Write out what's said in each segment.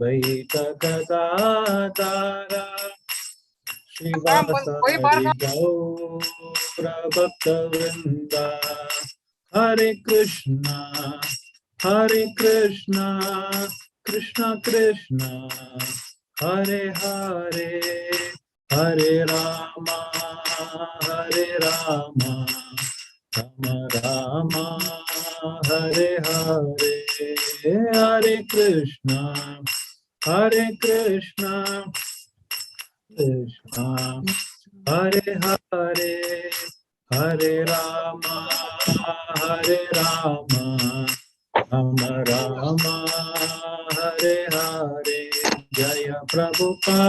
Advaita Gadadara Srivasadi Gaura Bhakta Vrinda. Hare Krishna, Krishna Krishna, Hare Hare, Hare Rama, Rama Rama, Hare Hare, Hare Krishna, Krishna Hare Hare, Hare Rama, Rama Rama, Hare Hare. Jaya Prabhupada,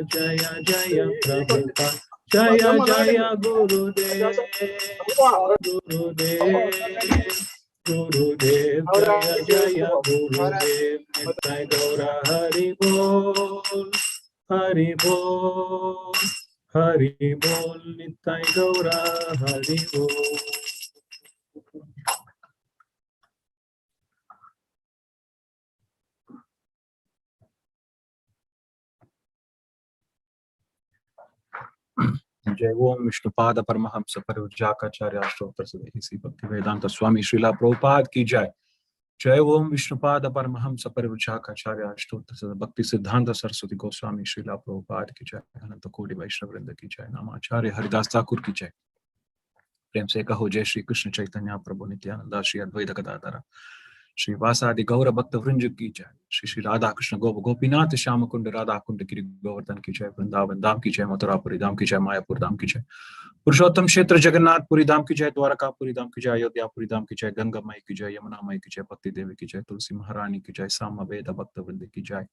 Jaya Jaya Prabhupada, Jaya Jaya Gurudev, Gurudev, Jaya Jaya Gurudev, Nitai Gaura Hari Bol, Hari Bol, Hari Bol, Nitai Gaura Hari Bol. जय ओम विष्णुपाद परमहंस परिव्राजकाचार्य स्तोत्र से भक्ति वेदांत स्वामी श्रीला प्रभुपाद की जय। जय ओम विष्णुपाद परमहंस परिव्राजकाचार्य स्तोत्र से भक्ति सिद्धांत सरस्वती गोस्वामी श्रीला प्रभुपाद की जय। अनंत कोटि वैष्णव वृंद की जय। नामाचार्य हरिदास ठाकुर की जय। प्रेम से कहो जय श्री कृष्ण चैतन्य प्रभु नित्यानंद श्री अद्वैत गदाधर श्री वासादि गौर भक्त वृंद की जय। श्री श्री राधा कृष्ण गोपीनाथ श्याम कुंड राधा कुंड गिरि गोवर्धन की जय। वृंदावन धाम की जय। मथुरापुरी धाम की जय। मायापुर धाम की जय। पुरुषोत्तम क्षेत्र जगन्नाथपुरी धाम की जय। द्वारकापुरी धाम की जय। अयोध्यापुरी धाम की जय। गंगा माई की जय। यमुना माई की जय। भक्ति देवी की जय। तुलसी महारानी की जय। साम वेद भक्त वृंद की जय।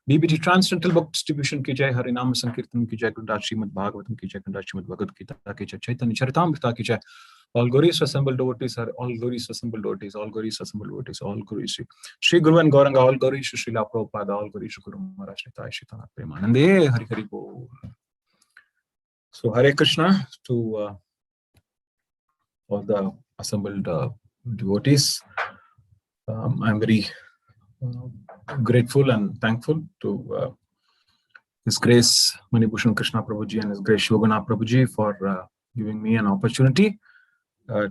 बीबीटी ट्रांसडेंटल बुक डिस्ट्रीब्यूशन की जय। हरिनाम संकीर्तन की जय। गुरुदास श्रीमद् भागवतम की जय। गुरुदास श्रीमद् भगवद गीता की जय। चैतन्य चरितामृत की जय। All glories assembled devotees are all glories assembled devotees, all glories assembled devotees, all glories Shri Guru and Gauranga, all glories Shri Srila Prabhupada, all glories Shri Guru Maharaj Nitai Shritana Premanande, Hari Hari Bol. So Hare Krishna to all the assembled devotees. I'm very grateful and thankful to His Grace Manibhushan Krishna Prabhuji and His Grace Shogana Prabhuji for giving me an opportunity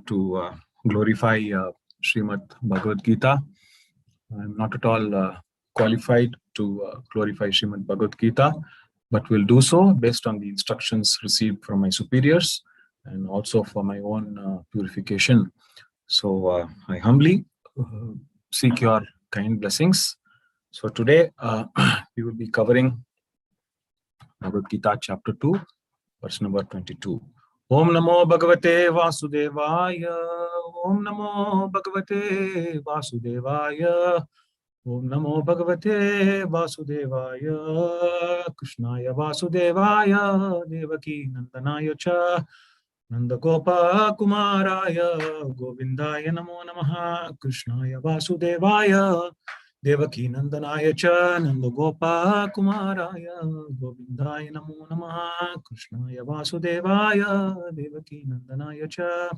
to glorify Srimad Bhagavad Gita. I'm not at all qualified to glorify Srimad Bhagavad Gita, but will do so based on the instructions received from my superiors and also for my own purification. So I humbly seek your kind blessings. So today we will be covering Bhagavad Gita chapter 2, verse number 22. Om Namo Bhagavate Vasudevaya. Om Namo Bhagavate Vasudevaya. Om Namo Bhagavate Vasudevaya. Krishnaya Vasudevaya. Devaki Nandanaya Cha. Nandagopa Kumaraya. Govindaya Namo Namaha. Krishnaya Vasudevaya. Devaki Nandanaya Cha. Nandagopa Kumaraya. Govindaya Namo Namaha. Krishnaya Vasudevaya. Devaki Nandanaya Cha.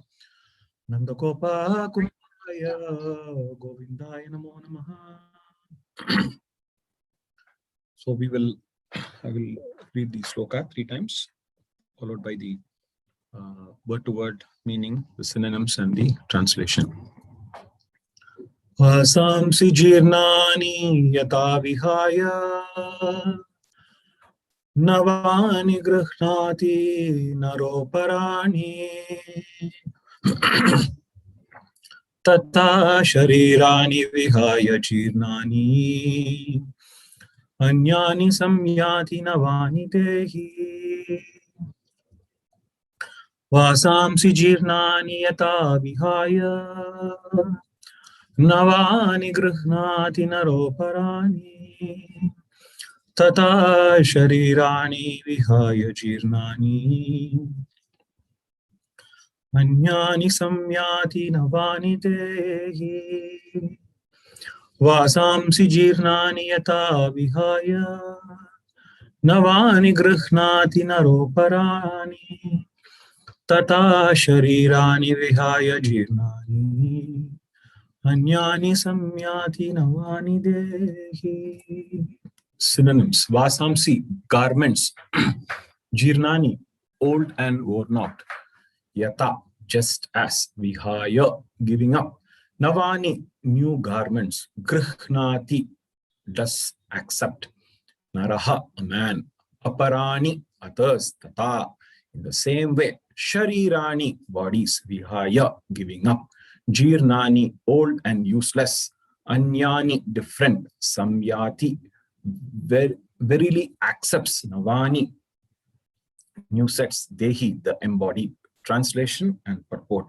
Nandagopa Kumaraya. Govindaya Namo Namaha. So I will read the sloka 3 times, followed by the word-to-word meaning, the synonyms and the translation. Vasamsi jirnani yata vihaya navani grhnati naroparani tata sharirani vihaya jirnani anyani samyati navani dehi. Vasamsi jirnani yata vihaya navani grihnati naroparani tata sharirani vihaya jirnani anyani samyati navani dehi. Vasamsi jirnani yata vihaya navani grihnati naroparani tata sharirani vihaya jirnani Anyani samyati navani dehi. Synonyms: vasamsi, garments. Jirnani, old and worn out. Yata, just as. Vihaya, giving up. Navani, new garments. Grihnati, does accept. Naraha, a man. Aparani, others. Tata, in the same way. Sharirani, bodies. Vihaya, giving up. Jirnani, old and useless. Anyani, different. Samyati, verily accepts. Navani, new sets. Dehi, the embodied. Translation and purport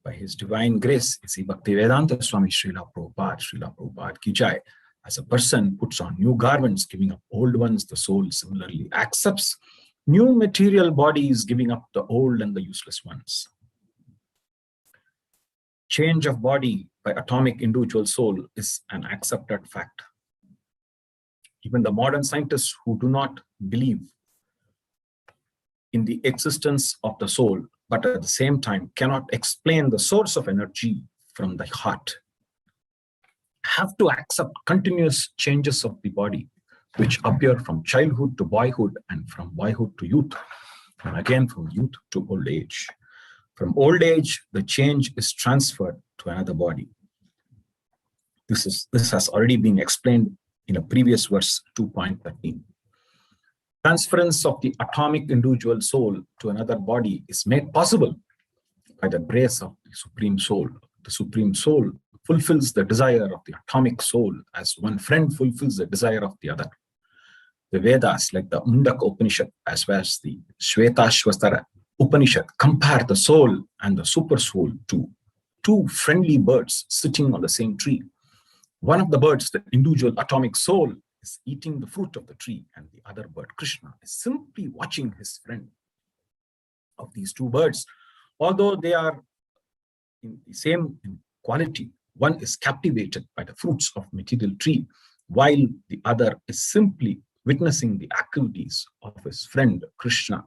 by His Divine Grace, Isi Bhaktivedanta Swami Srila Prabhupada ki jai. As a person puts on new garments, giving up old ones, the soul similarly accepts new material bodies, giving up the old and the useless ones. Change of body by atomic individual soul is an accepted fact. Even the modern scientists who do not believe in the existence of the soul, but at the same time cannot explain the source of energy from the heart, have to accept continuous changes of the body, which appear from childhood to boyhood and from boyhood to youth, and again from youth to old age. From old age, the change is transferred to another body. This has already been explained in a previous verse 2.13. Transference of the atomic individual soul to another body is made possible by the grace of the Supreme Soul. The Supreme Soul fulfills the desire of the atomic soul as one friend fulfills the desire of the other. The Vedas, like the Mundaka Upanishad as well as the Shvetashvatara Upanishad, compare the soul and the super soul to two friendly birds sitting on the same tree. One of the birds, the individual atomic soul, is eating the fruit of the tree, and the other bird, Krishna, is simply watching his friend. Of these two birds, although they are in the same quality, one is captivated by the fruits of material tree, while the other is simply witnessing the activities of his friend. Krishna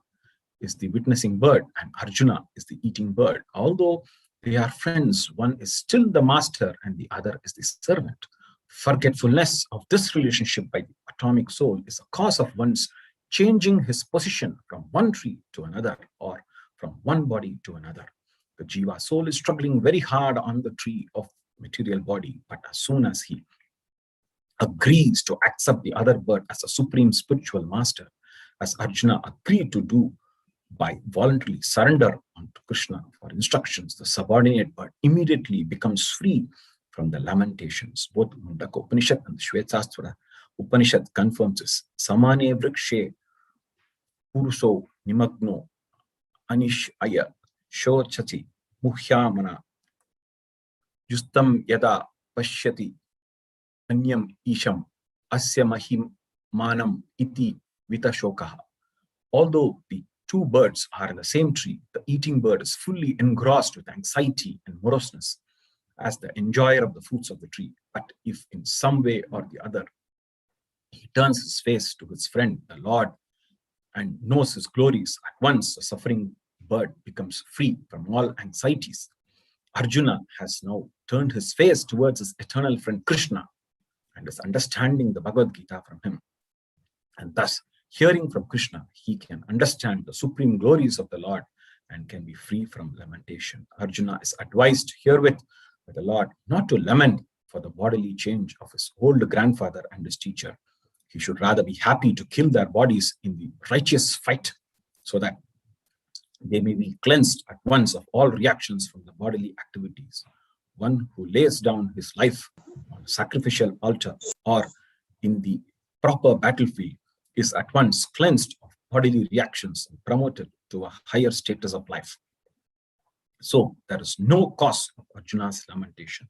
is the witnessing bird and Arjuna is the eating bird. Although they are friends, one is still the master and the other is the servant. Forgetfulness of this relationship by the atomic soul is a cause of one's changing his position from one tree to another or from one body to another. The Jiva soul is struggling very hard on the tree of material body, but as soon as he agrees to accept the other bird as a supreme spiritual master, as Arjuna agreed to do by voluntarily surrender unto Krishna for instructions, the subordinate bird immediately becomes free from the lamentations. Both Mundaka Upanishad and the Shvetashvatara Upanishad confirms this. Samane vrikshe puruso nimagno anish aya shochati muhyamana justam yada pashyati anyam isham asya mahim manam iti vitashokaha. Although the two birds are in the same tree, the eating bird is fully engrossed with anxiety and moroseness as the enjoyer of the fruits of the tree. But if in some way or the other he turns his face to his friend, the Lord, and knows his glories, at once the suffering bird becomes free from all anxieties. Arjuna has now turned his face towards his eternal friend Krishna and is understanding the Bhagavad Gita from him. And thus, hearing from Krishna, he can understand the supreme glories of the Lord and can be free from lamentation. Arjuna is advised herewith by the Lord not to lament for the bodily change of his old grandfather and his teacher. He should rather be happy to kill their bodies in the righteous fight so that they may be cleansed at once of all reactions from the bodily activities. One who lays down his life on a sacrificial altar or in the proper battlefield is at once cleansed of bodily reactions and promoted to a higher status of life. So there is no cause of Arjuna's lamentation.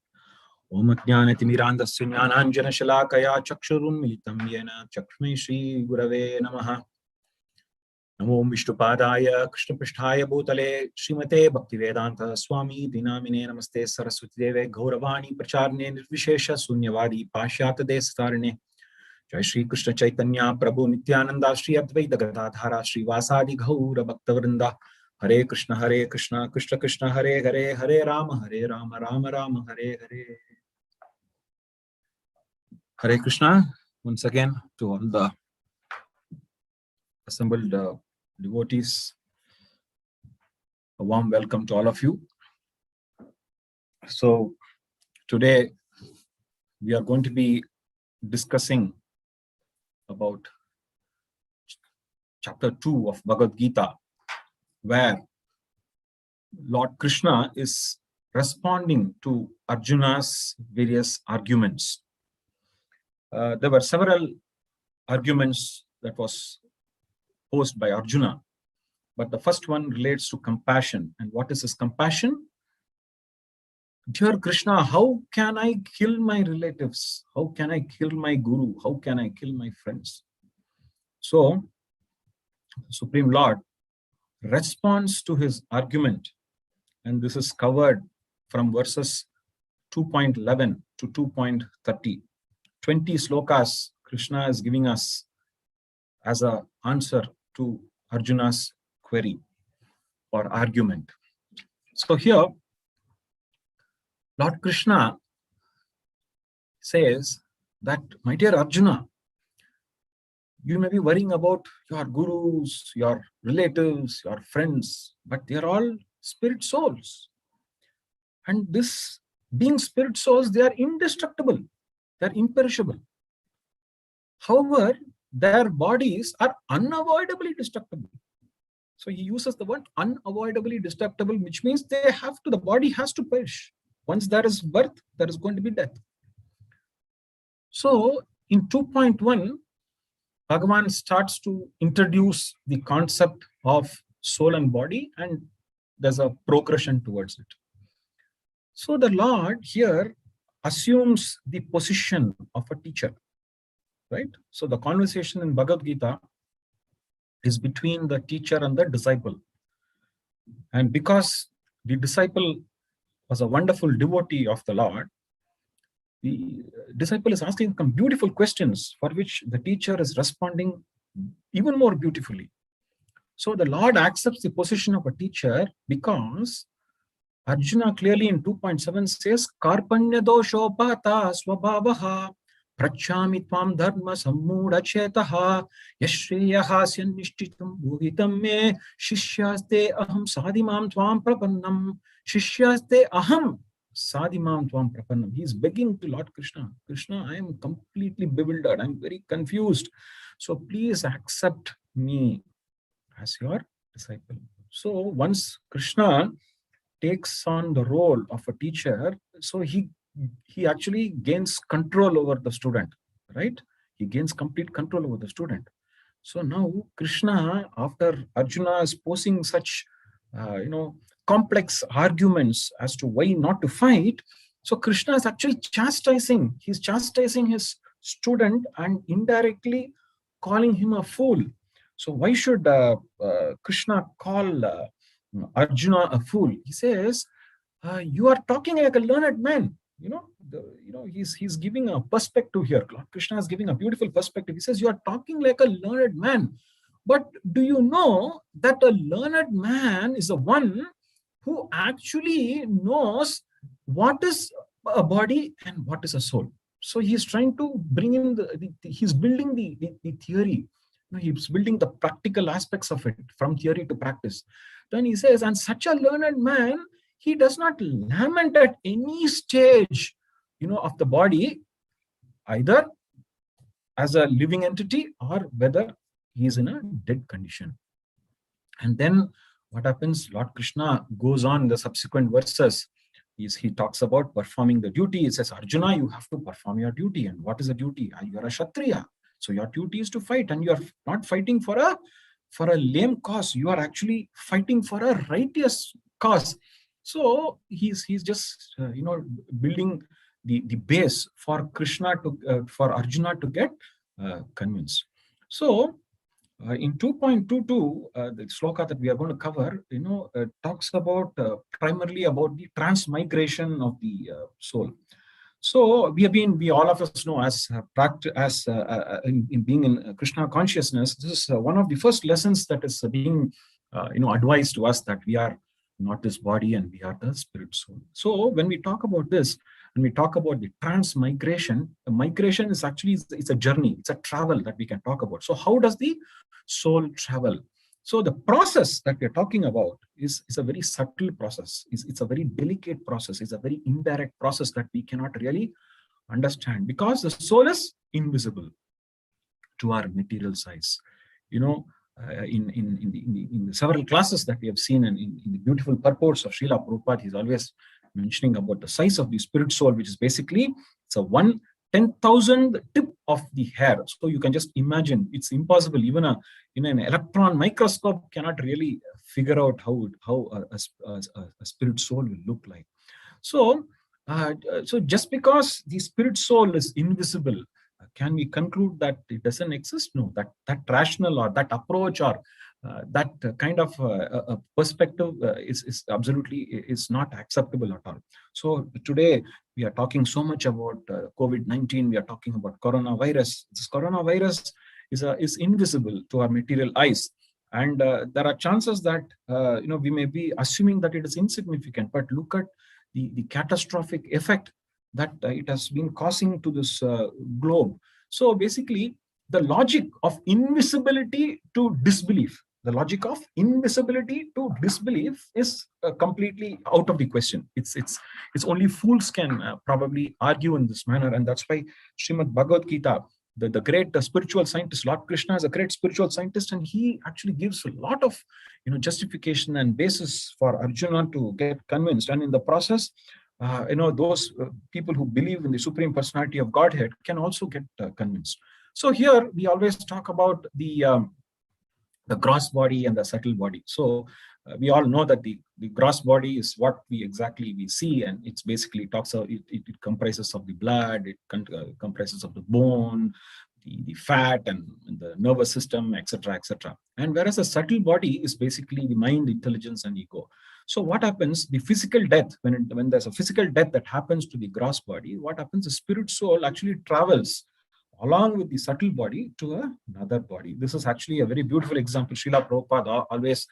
Om Ajnanatimirandasya Jnananjana Shalakaya Chakshurum Militam Yena Chakshme Shri Gurave Namaha. Namo Vishnupadaya Krishna Pristhaya Bhutale Srimate Bhaktivedanta Swami Dinamine Namaste Saraswati Deve Gauravani Pracharne Nirvishesha Sunyavadi Pashyata Destarine. Jai Shri Krishna Chaitanya Prabhu Nityananda Shri Advaita Gadadhara Shri Vasadi Gaura Bhaktavrinda. Hare Krishna Krishna Krishna Hare Hare Hare Rama Rama Rama Hare Hare. Hare Krishna, once again to all the assembled devotees. A warm welcome to all of you. So today we are going to be discussing about chapter 2 of Bhagavad Gita, where Lord Krishna is responding to Arjuna's various arguments. There were several arguments that was posed by Arjuna, but the first one relates to compassion. And what is this compassion? Dear Krishna, how can I kill my relatives? How can I kill my guru? How can I kill my friends? So, Supreme Lord responds to his argument, and this is covered from verses 2.11 to 2.30. 20 slokas Krishna is giving us as an answer to Arjuna's query or argument. So here, Lord Krishna says that, my dear Arjuna, you may be worrying about your gurus, your relatives, your friends, but they are all spirit souls. And this being spirit souls, they are indestructible, they are imperishable. However, their bodies are unavoidably destructible. So he uses the word unavoidably destructible, which means the body has to perish. Once there is birth, there is going to be death. So in 2.1, Bhagavan starts to introduce the concept of soul and body, and there's a progression towards it. So the Lord here assumes the position of a teacher, right? So the conversation in Bhagavad Gita is between the teacher and the disciple. And because the disciple was a wonderful devotee of the Lord, the disciple is asking some beautiful questions for which the teacher is responding even more beautifully. So the Lord accepts the position of a teacher because Arjuna clearly in 2.7 says, Karpanya doshopata swabhavaha prachami tvam dharma sammuda chetaha yashriyaha syanishtitam bhuvitam me shishyaste aham sadimam tvam prapannam shishyaste aham sadimam tvam prapannam. He is begging to Lord Krishna. Krishna, I am completely bewildered. I am very confused. So please accept me as your disciple. So once Krishna takes on the role of a teacher, so he actually gains control over the student, right? He gains complete control over the student. So now Krishna, after Arjuna is posing such complex arguments as to why not to fight, so Krishna is actually chastising. He's chastising his student and indirectly calling him a fool. So why should Krishna call Arjuna a fool? He says, you are talking like a learned man. He's giving a perspective here. Lord Krishna is giving a beautiful perspective. He says, you are talking like a learned man. But do you know that a learned man is the one who actually knows what is a body and what is a soul? So he's trying to bring in he's building the theory. He's building the practical aspects of it from theory to practice. Then he says, and such a learned man, he does not lament at any stage, of the body, either as a living entity or whether he is in a dead condition. And then what happens? Lord Krishna goes on in the subsequent verses. He talks about performing the duty. He says, Arjuna, you have to perform your duty. And what is the duty? You are a Kshatriya. So your duty is to fight, and you are not fighting for a lame cause. You are actually fighting for a righteous cause. So he's just building the base for Krishna for Arjuna to get convinced. So in 2.22, the sloka that we are going to cover, talks about primarily about the transmigration of the soul. So we all of us know as in being in Krishna consciousness, this is one of the first lessons that is being advised to us, that we are not this body and we are the spirit soul. So when we talk about this, and we talk about the transmigration, migration is actually, it's a journey, it's a travel that we can talk about. So how does the soul travel? So the process that we're talking about is a very subtle process. It's a very delicate process. It's a very indirect process that we cannot really understand, because the soul is invisible to our material size. You know, in the several classes that we have seen, and in the beautiful purports of Srila Prabhupada, he's always mentioning about the size of the spirit soul, which is basically, it's a 1/10,000th tip of the hair. So you can just imagine, it's impossible. Even in an electron microscope cannot really figure out how a spirit soul will look like. So, so just because the spirit soul is invisible, can we conclude that it doesn't exist? No, that rational or that approach or that kind of perspective is absolutely is not acceptable at all. So today we are talking so much about COVID-19. We are talking about coronavirus. This coronavirus is invisible to our material eyes, and there are chances that we may be assuming that it is insignificant. But look at the catastrophic effect that it has been causing to this globe. So basically, the logic of invisibility to disbelief, the logic of invisibility to disbelief is completely out of the question. It's only fools can probably argue in this manner, and that's why Srimad Bhagavad Gita, the great spiritual scientist, Lord Krishna is a great spiritual scientist, and he actually gives a lot of justification and basis for Arjuna to get convinced, and in the process, those people who believe in the Supreme Personality of Godhead can also get convinced. So here we always talk about the gross body and the subtle body. So we all know that the gross body is what we see, and it's basically talks about it comprises of the blood, it comprises of the bone, the fat, and the nervous system, etc., etc. And whereas the subtle body is basically the mind, intelligence, and ego. So what happens? The physical death, when there's a physical death that happens to the gross body, what happens? The spirit soul actually travels along with the subtle body to another body. This is actually a very beautiful example. Srila Prabhupada always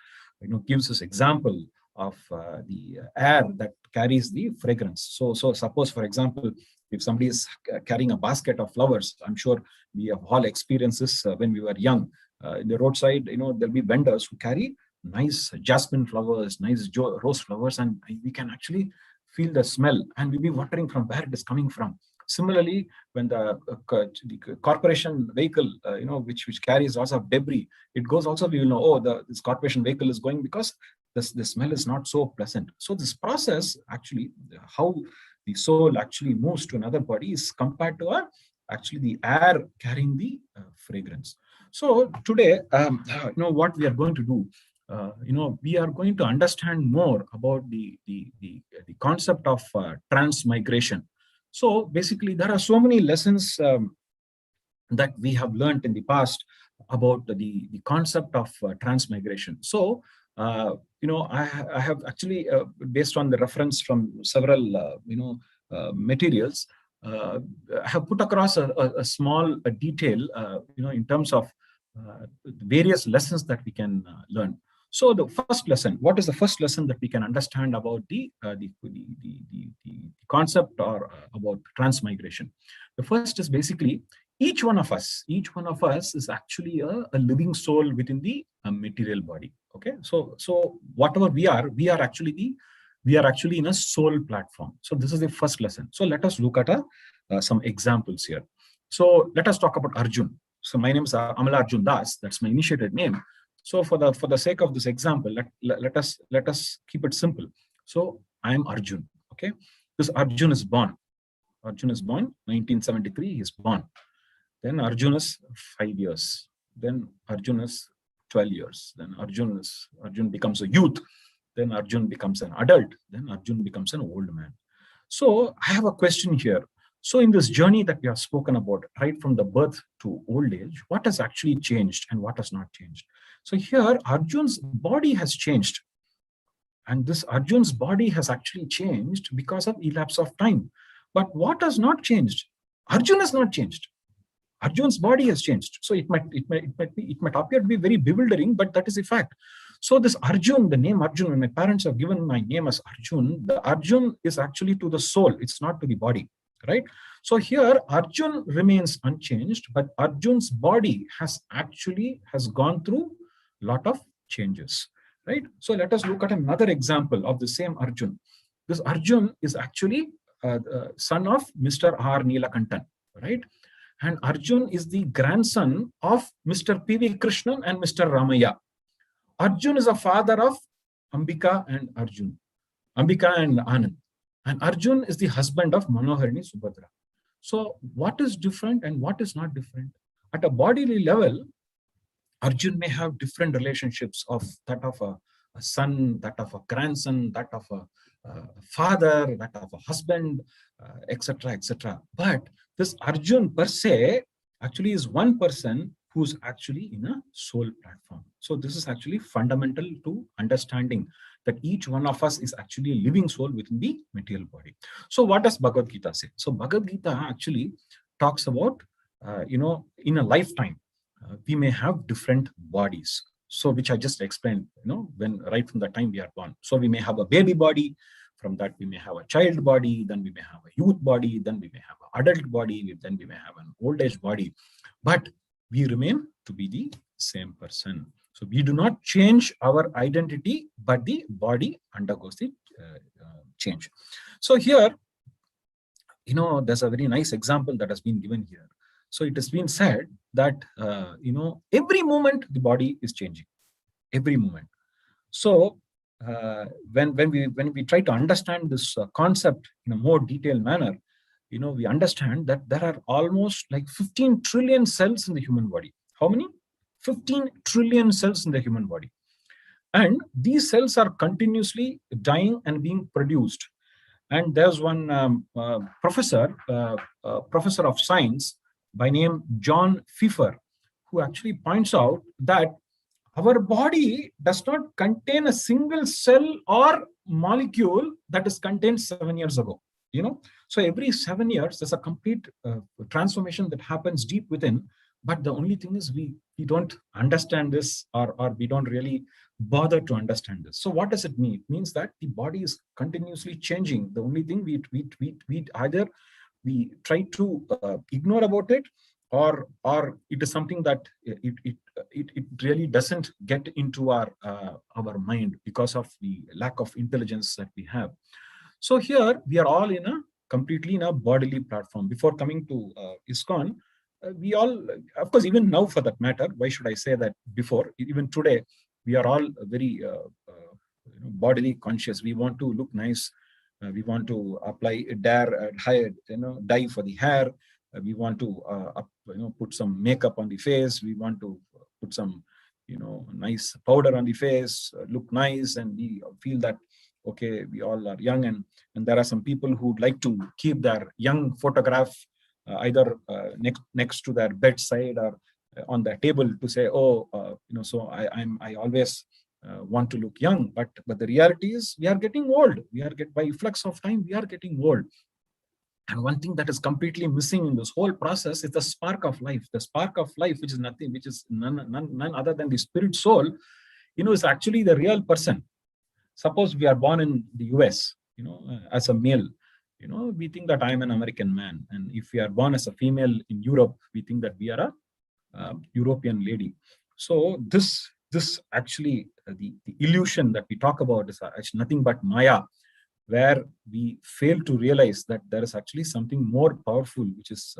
gives this example of the air that carries the fragrance. So suppose, for example, if somebody is carrying a basket of flowers, I'm sure we have all experienced this when we were young. In the roadside, there'll be vendors who carry nice jasmine flowers, nice rose flowers, and we can actually feel the smell, and we'll be wondering from where it is coming from. Similarly, when the corporation vehicle, which carries lots of debris, it goes also, we will know, oh, this corporation vehicle is going because the smell is not so pleasant. So this process, actually, how the soul actually moves to another body is compared to actually the air carrying the fragrance. So today, what we are going to do, we are going to understand more about the concept of transmigration. So basically, there are so many lessons that we have learned in the past about the concept of transmigration. So, I have actually, based on the reference from several, materials, I have put across a small detail, in terms of various lessons that we can learn. So the first lesson, what is the first lesson that we can understand about the concept or about transmigration? The first is basically each one of us is actually a living soul within the material body. Okay, so whatever we are actually in a soul platform. So this is the first lesson. So let us look at some examples here. So let us talk about Arjun. So my name is Amala Arjun Das. That's my initiated name. So for the sake of this example, let us keep it simple. So I am Arjun. Okay, this Arjun is born. Arjun is born 1973. He is born. Then Arjun is 5 years. Then Arjun is 12 years. Then Arjun becomes a youth. Then Arjun becomes an adult. Then Arjun becomes an old man. So I have a question here. So in this journey that we have spoken about, right from the birth to old age, what has actually changed and what has not changed? So here, Arjun's body has changed. And this Arjun's body has actually changed because of elapse of time. But what has not changed? Arjun has not changed. Arjun's body has changed. So it might appear to be very bewildering, but that is a fact. So this Arjun, the name Arjun, when my parents have given my name as Arjun, the Arjun is actually to the soul. It's not to the body, right? So here Arjun remains unchanged, but Arjun's body has gone through a lot of changes, right? So let us look at another example of the same Arjun. This Arjun is actually son of Mr. R. Neelakantan, right? And Arjun is the grandson of Mr. P.V. Krishnan and Mr. Ramaya. Arjun is a father of Ambika and Arjun, Ambika and Anand. And Arjun is the husband of Manoharini Subhadra. So what is different and what is not different? At a bodily level, Arjun may have different relationships of that of a son, that of a grandson, that of a father, that of a husband, etc., etc. But this Arjun per se actually is one person who's actually in a soul platform. So this is actually fundamental to understanding that each one of us is actually a living soul within the material body. So what does Bhagavad Gita say? So Bhagavad Gita actually talks about, in a lifetime, we may have different bodies. So which I just explained, when right from the time we are born. So we may have a baby body. From that, we may have a child body, then we may have a youth body, then we may have an adult body, then we may have an old age body. But we remain to be the same person. So we do not change our identity, but the body undergoes the change. So here, there's a very nice example that has been given here. So it has been said that, every moment the body is changing, every moment. So when we try to understand this concept in a more detailed manner, we understand that there are almost like 15 trillion cells in the human body. How many? 15 trillion cells in the human body. And these cells are continuously dying and being produced. And there's one professor of science by name John Pfeiffer, who actually points out that our body does not contain a single cell or molecule that is contained 7 years ago. So every 7 years, there's a complete transformation that happens deep within. But the only thing is we don't understand this, or we don't really bother to understand this. So what does it mean? It means that the body is continuously changing. The only thing we either we try to ignore about it, or it is something that it really doesn't get into our mind because of the lack of intelligence that we have. So here we are all completely in a bodily platform. Before coming to ISKCON, we all, of course, even now for that matter, why should I say that before, even today, we are all very bodily conscious. We want to look nice. We want to apply dye for the hair. We want to put some makeup on the face. We want to put some nice powder on the face, look nice, and we feel that okay, we all are young. And there are some people who'd like to keep their young photograph either next to their bedside or on their table to say, so I always want to look young. But the reality is we are getting old. By flux of time, we are getting old. And one thing that is completely missing in this whole process is the spark of life. The spark of life, which is none other than the spirit soul, is actually the real person. Suppose we are born in the US, as a male, we think that I am an American man. And if we are born as a female in Europe, we think that we are a European lady. So this actually, the illusion that we talk about is actually nothing but Maya, where we fail to realize that there is actually something more powerful, which is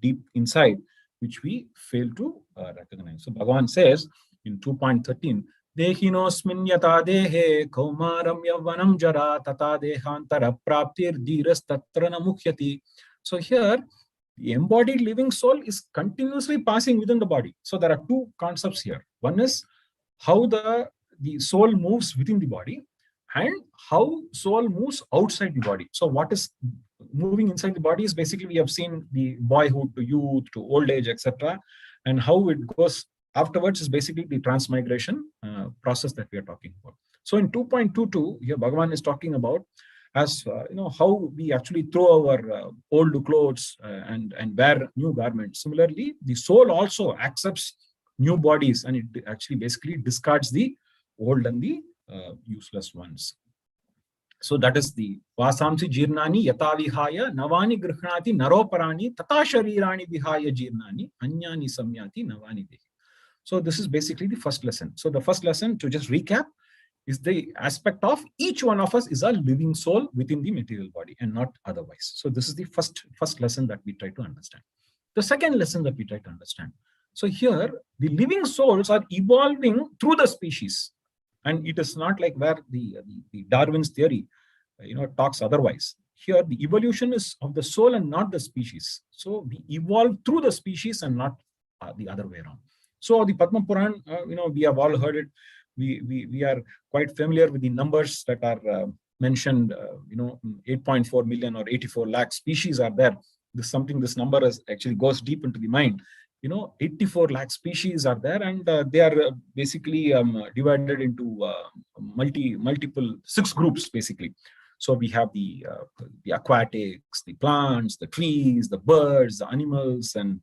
deep inside, which we fail to recognize. So Bhagavan says in 2.13, Dehinosmin yata dehe kaumaram yavanam jara tata dehantara praptir dhiras tatra namukhyati. So here, the embodied living soul is continuously passing within the body. So there are two concepts here. One is how the soul moves within the body, and how soul moves outside the body. So what is moving inside the body is basically, we have seen the boyhood to youth to old age, etc. And how it goes afterwards is basically the transmigration process that we are talking about. So in 2.22, here Bhagavan is talking about as how we actually throw our old clothes and wear new garments. Similarly, the soul also accepts new bodies, and it actually basically discards the old and the useless ones. So that is the Vasamsi Jirnani Yatavihaya Navani Grihnati Naroparani Tata Sharirani Vihaya Jirnani Anyani Samyati Navani Dehi. So this is basically the first lesson. So the first lesson, to just recap, is the aspect of each one of us is a living soul within the material body and not otherwise. So this is the first lesson that we try to understand. The second lesson that we try to understand. So here, the living souls are evolving through the species. And it is not like where the Darwin's theory, talks otherwise. Here, the evolution is of the soul and not the species. So we evolve through the species and not the other way around. So the Padma Puran, we have all heard it. We are quite familiar with the numbers that are mentioned. 8.4 million or 84 lakh species are there. This number actually goes deep into the mind. 84 lakh species are there, and they are basically divided into multiple 6 groups basically. So we have the aquatics, the plants, the trees, the birds, the animals, and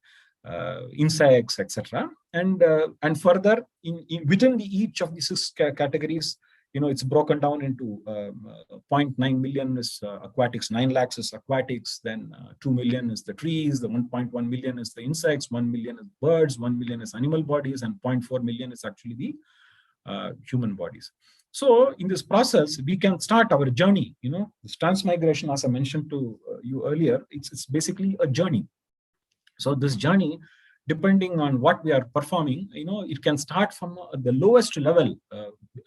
insects, etc. And further within each of the 6 categories, it's broken down into 0.9 million is aquatics, 9 lakhs is aquatics, then 2 million is the trees, the 1.1 million is the insects, 1 million is birds, 1 million is animal bodies, and 0.4 million is actually the human bodies. So in this process, we can start our journey. This transmigration, as I mentioned to you earlier, it's basically a journey. So this journey, depending on what we are performing, it can start from the lowest level,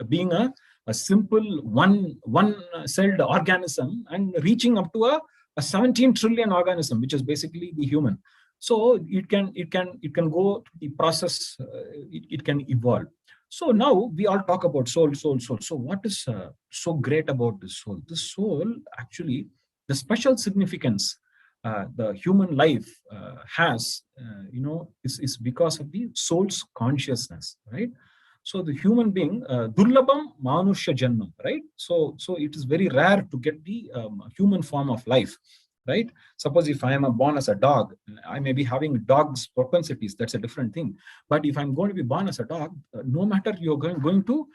being a simple one-celled organism, and reaching up to a 17 trillion organism, which is basically the human. So it can go through the process. It can evolve. So now we all talk about soul. So what is so great about this soul? The soul, actually, the special significance the human life has, is because of the soul's consciousness, right? So the human being, durlabam manusya janmam, right? So it is very rare to get the human form of life, right? Suppose if I am born as a dog, I may be having dog's propensities. That's a different thing. But if I'm going to be born as a dog, no matter you're going to,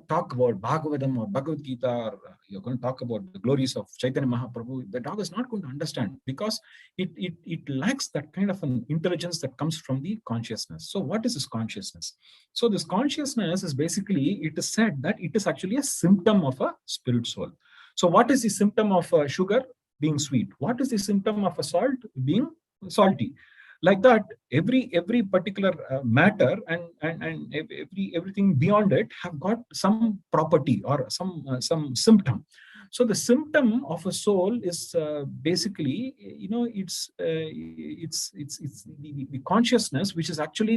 talk about Bhagavatam or Bhagavad Gita, or you're going to talk about the glories of Chaitanya Mahaprabhu, the dog is not going to understand, because it lacks that kind of an intelligence that comes from the consciousness. So what is this consciousness? So this consciousness is basically, it is said that it is actually a symptom of a spirit soul. So what is the symptom of sugar? Being sweet. What is the symptom of a salt? Being salty. Like that, every particular matter and everything beyond it have got some property or some symptom. So the symptom of a soul is basically, it's the consciousness, which is actually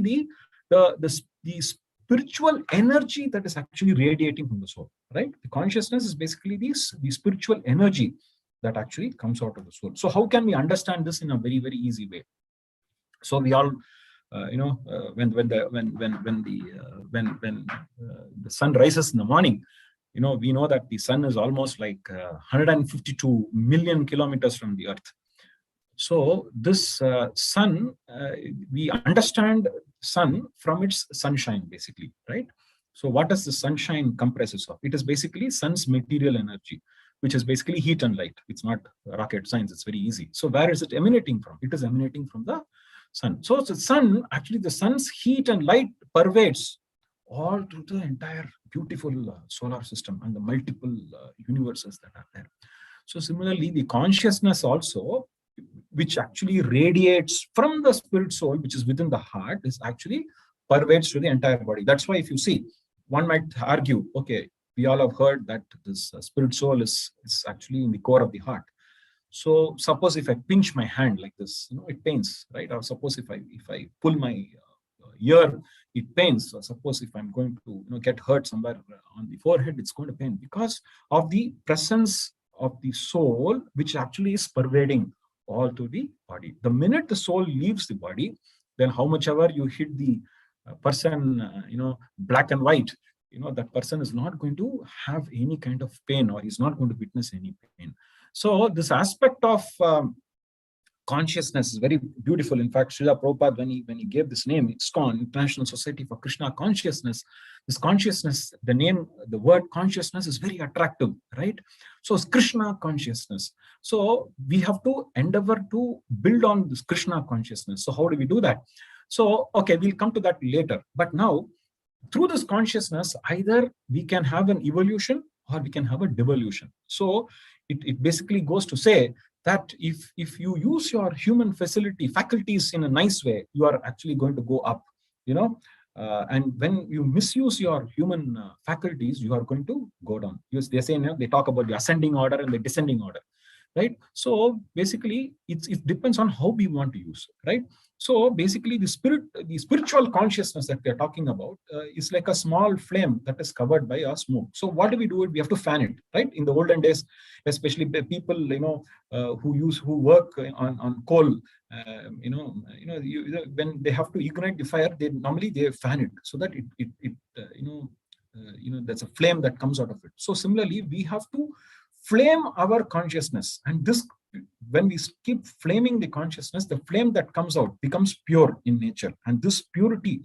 the spiritual energy that is actually radiating from the soul, right? The consciousness is basically the spiritual energy that actually comes out of the soul. So how can we understand this in a very, very easy way? So we all, when the sun rises in the morning, we know that the sun is almost like 152 million kilometers from the earth. So this sun, we understand sun from its sunshine, basically, right? So what does the sunshine comprises of? It is basically sun's material energy, which is basically heat and light. It's not rocket science, it's very easy. So where is it emanating from? It is emanating from the sun. So the sun, actually the sun's heat and light pervades all through the entire beautiful solar system and the multiple universes that are there. So similarly, the consciousness also, which actually radiates from the spirit soul, which is within the heart, is actually pervades through the entire body. That's why if you see, one might argue, okay, we all have heard that this spirit soul is actually in the core of the heart. So suppose if I pinch my hand like this, it pains, right? Or suppose if I pull my ear, it pains. Or suppose if I'm going to get hurt somewhere on the forehead, it's going to pain, because of the presence of the soul, which actually is pervading all through the body. The minute the soul leaves the body, then how much ever you hit the person, black and white, that person is not going to have any kind of pain, or he's not going to witness any pain. So this aspect of consciousness is very beautiful. In fact, Srila Prabhupada, when he gave this name, ISKCON, International Society for Krishna Consciousness, this consciousness, the word consciousness is very attractive, right? So it's Krishna consciousness. So we have to endeavor to build on this Krishna consciousness. So how do we do that? So, okay, we'll come to that later. But now, through this consciousness, either we can have an evolution or we can have a devolution. So it basically goes to say that if you use your human faculties in a nice way, you are actually going to go up, and when you misuse your human faculties, you are going to go down. They say, they talk about the ascending order and the descending order, right? So basically it depends on how we want to use, right? So basically the spiritual consciousness that we are talking about is like a small flame that is covered by a smoke. So what do? We have to fan it, right? In the olden days, especially people who work on coal, when they have to ignite the fire, they normally fan it so that there's a flame that comes out of it. So similarly, we have to flame our consciousness, and this, when we keep flaming the consciousness, the flame that comes out becomes pure in nature, and this purity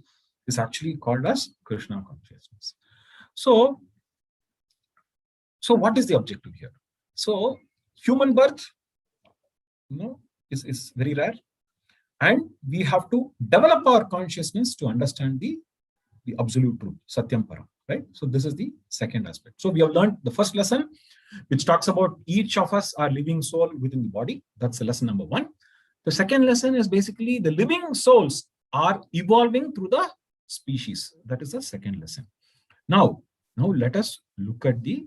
is actually called as Krishna consciousness. So what is the objective here? So human birth, is very rare, and we have to develop our consciousness to understand the absolute truth, Satyam Param, right? So this is the second aspect. So we have learned the first lesson, which talks about each of us are living soul within the body. That's the lesson number 1. The second lesson is basically the living souls are evolving through the species. That is the second lesson. Now let us look at the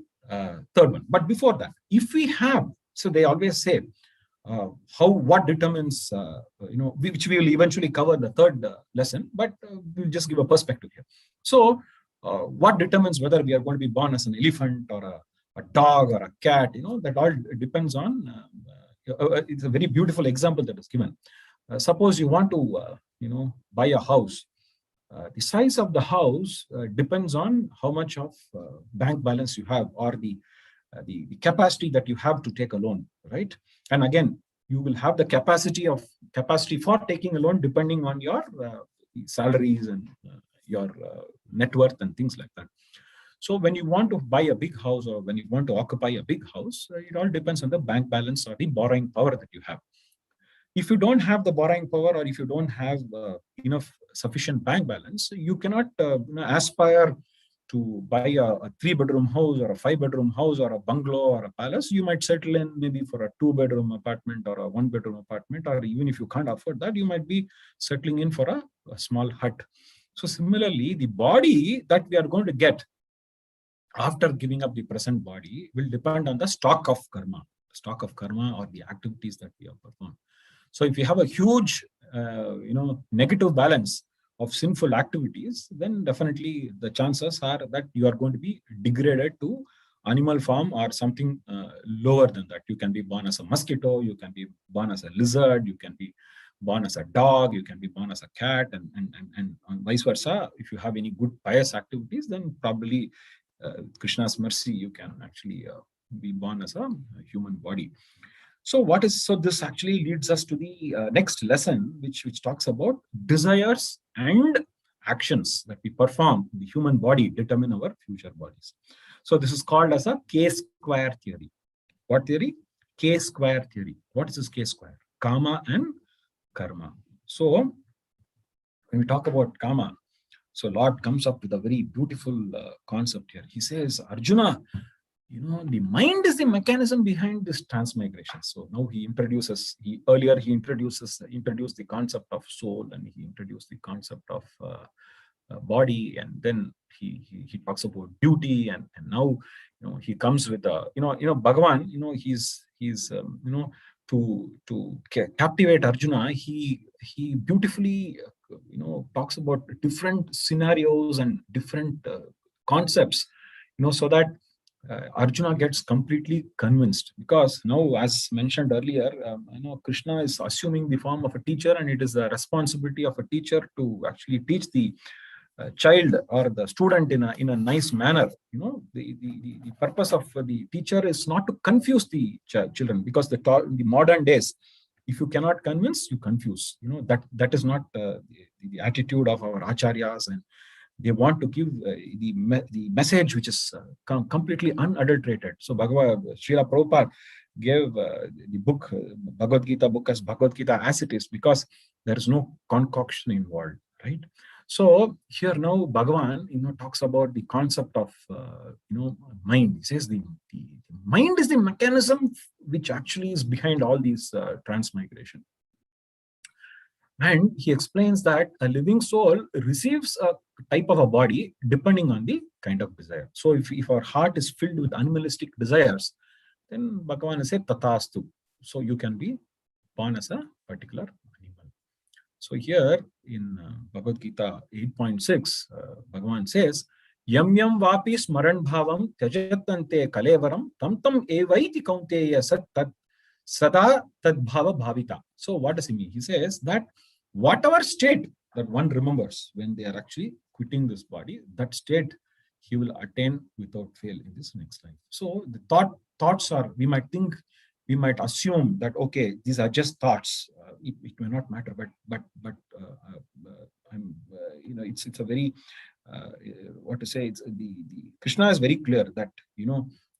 third one. But before that, if we have, so they always say, what determines, which we will eventually cover the third lesson, but we'll just give a perspective here. So what determines whether we are going to be born as an elephant or a dog or a cat, that all depends on, it's a very beautiful example that is given. Suppose you want to, buy a house. The size of the house depends on how much of bank balance you have, or the capacity that you have to take a loan, right? And again, you will have the capacity for taking a loan depending on your salaries and your net worth and things like that. So when you want to buy a big house, or when you want to occupy a big house, it all depends on the bank balance or the borrowing power that you have. If you don't have the borrowing power, or if you don't have enough sufficient bank balance, you cannot aspire to buy a 3-bedroom house or a 5-bedroom house or a bungalow or a palace. You might settle in maybe for a 2-bedroom apartment or a 1-bedroom apartment, or even if you can't afford that, you might be settling in for a small hut. So similarly, the body that we are going to get after giving up the present body will depend on the stock of karma or the activities that we have performed. So if you have a huge, negative balance of sinful activities, then definitely the chances are that you are going to be degraded to animal form or something lower than that. You can be born as a mosquito, you can be born as a lizard, you can be born as a dog, you can be born as a cat, and vice versa. If you have any good pious activities, then probably Krishna's mercy, you can actually be born as a human body. So this actually leads us to the next lesson, which talks about desires and actions that we perform in the human body determine our future bodies. So this is called as a K-square theory. What theory? K-square theory. What is this K-square? Kama and karma. So when we talk about karma, so Lord comes up with a very beautiful concept here. He says, Arjuna, the mind is the mechanism behind this transmigration. So now he introduced the concept of soul, and he introduced the concept of body, and then he talks about duty, and now he comes with Bhagavan, he's to captivate Arjuna, he beautifully talks about different scenarios and different concepts, so that Arjuna gets completely convinced. Because now, as mentioned earlier, Krishna is assuming the form of a teacher, and it is the responsibility of a teacher to actually teach the child or the student in a nice manner. The purpose of the teacher is not to confuse the children, because the modern days, If you cannot convince, you confuse. That is not the attitude of our acharyas, and they want to give the message which is completely unadulterated. So Srila Prabhupada gave the book, Bhagavad Gita book, as Bhagavad Gita as it is, because there is no concoction involved, right? So here now Bhagavan, talks about the concept of, mind. He says the mind is the mechanism which actually is behind all these transmigration. And he explains that a living soul receives a type of a body depending on the kind of desire. So if our heart is filled with animalistic desires, then Bhagavan says tatastu. So you can be born as a particular animal. So here in Bhagavad Gita 8.6, Bhagavan says, Yam yam vapi smaran bhavam tyajatante kalevaram tam tam evaiti kaunteya sat tat sada tad bhava bhavita. So what does he mean? He says that whatever state that one remembers when they are actually quitting this body, that state he will attain without fail in this next life. So the thoughts are, we might assume that, okay, these are just thoughts. It may not matter, but it's a very what to say. It's the Krishna is very clear that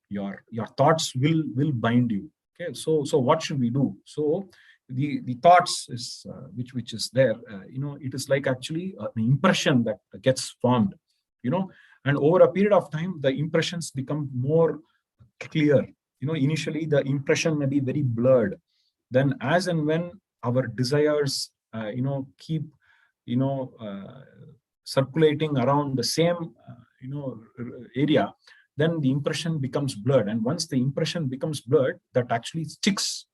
your thoughts will bind you. Okay, so what should we do? So the thoughts is which is there. It is like actually an impression that gets formed. And over a period of time, the impressions become more clear. Initially the impression may be very blurred. Then as and when our desires, keep, circulating around the same, area, then the impression becomes blurred. And once the impression becomes blurred, that actually sticks,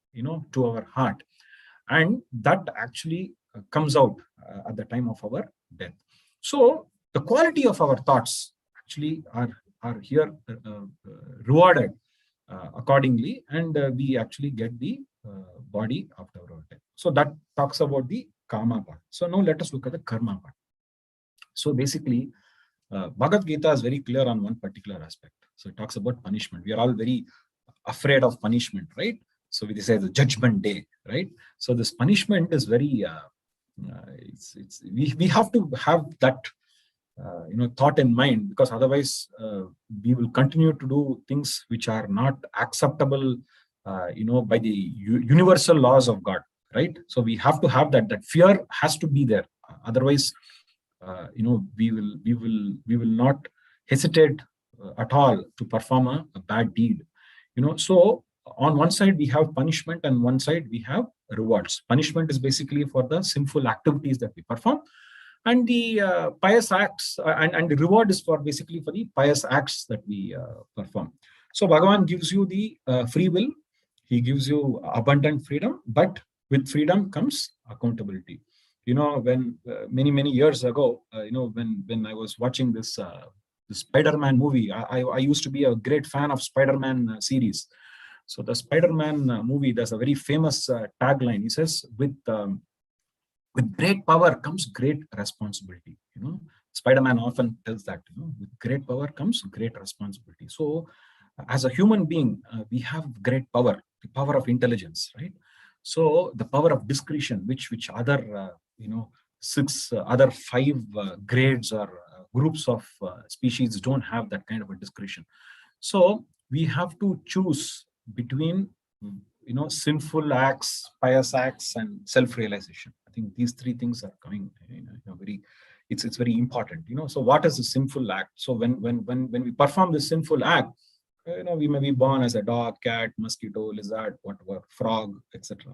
to our heart. And that actually comes out at the time of our death. So the quality of our thoughts actually are here rewarded accordingly, and we actually get the body after our death. So that talks about the karma part. So now let us look at the karma part. So basically, Bhagavad Gita is very clear on one particular aspect. So it talks about punishment. We are all very afraid of punishment, right? So we say the judgment day, right? So this punishment is very, we have to have that thought in mind, because otherwise we will continue to do things which are not acceptable, by the universal laws of God, right? So we have to have that fear has to be there. Otherwise, we will not hesitate at all to perform a bad deed. So on one side we have punishment, and one side we have rewards. Punishment is basically for the sinful activities that we perform, and the pious acts, and the reward is basically for the pious acts that we perform. So Bhagavan gives you the free will. He gives you abundant freedom, but with freedom comes accountability. When many years ago, when I was watching this the Spider-Man movie, I used to be a great fan of Spider-Man series. So the Spider-Man movie, there's a very famous tagline. He says, with great power comes great responsibility. Spider-Man often tells that, with great power comes great responsibility. So as a human being, we have great power, the power of intelligence, right? So the power of discretion, which other, other 5 grades or groups of species don't have that kind of a discretion. So we have to choose between, sinful acts, pious acts, and self-realization. I think these 3 things are coming, it's very important. So what is a sinful act? So when we perform this sinful act, we may be born as a dog, cat, mosquito, lizard, whatever, frog, etc.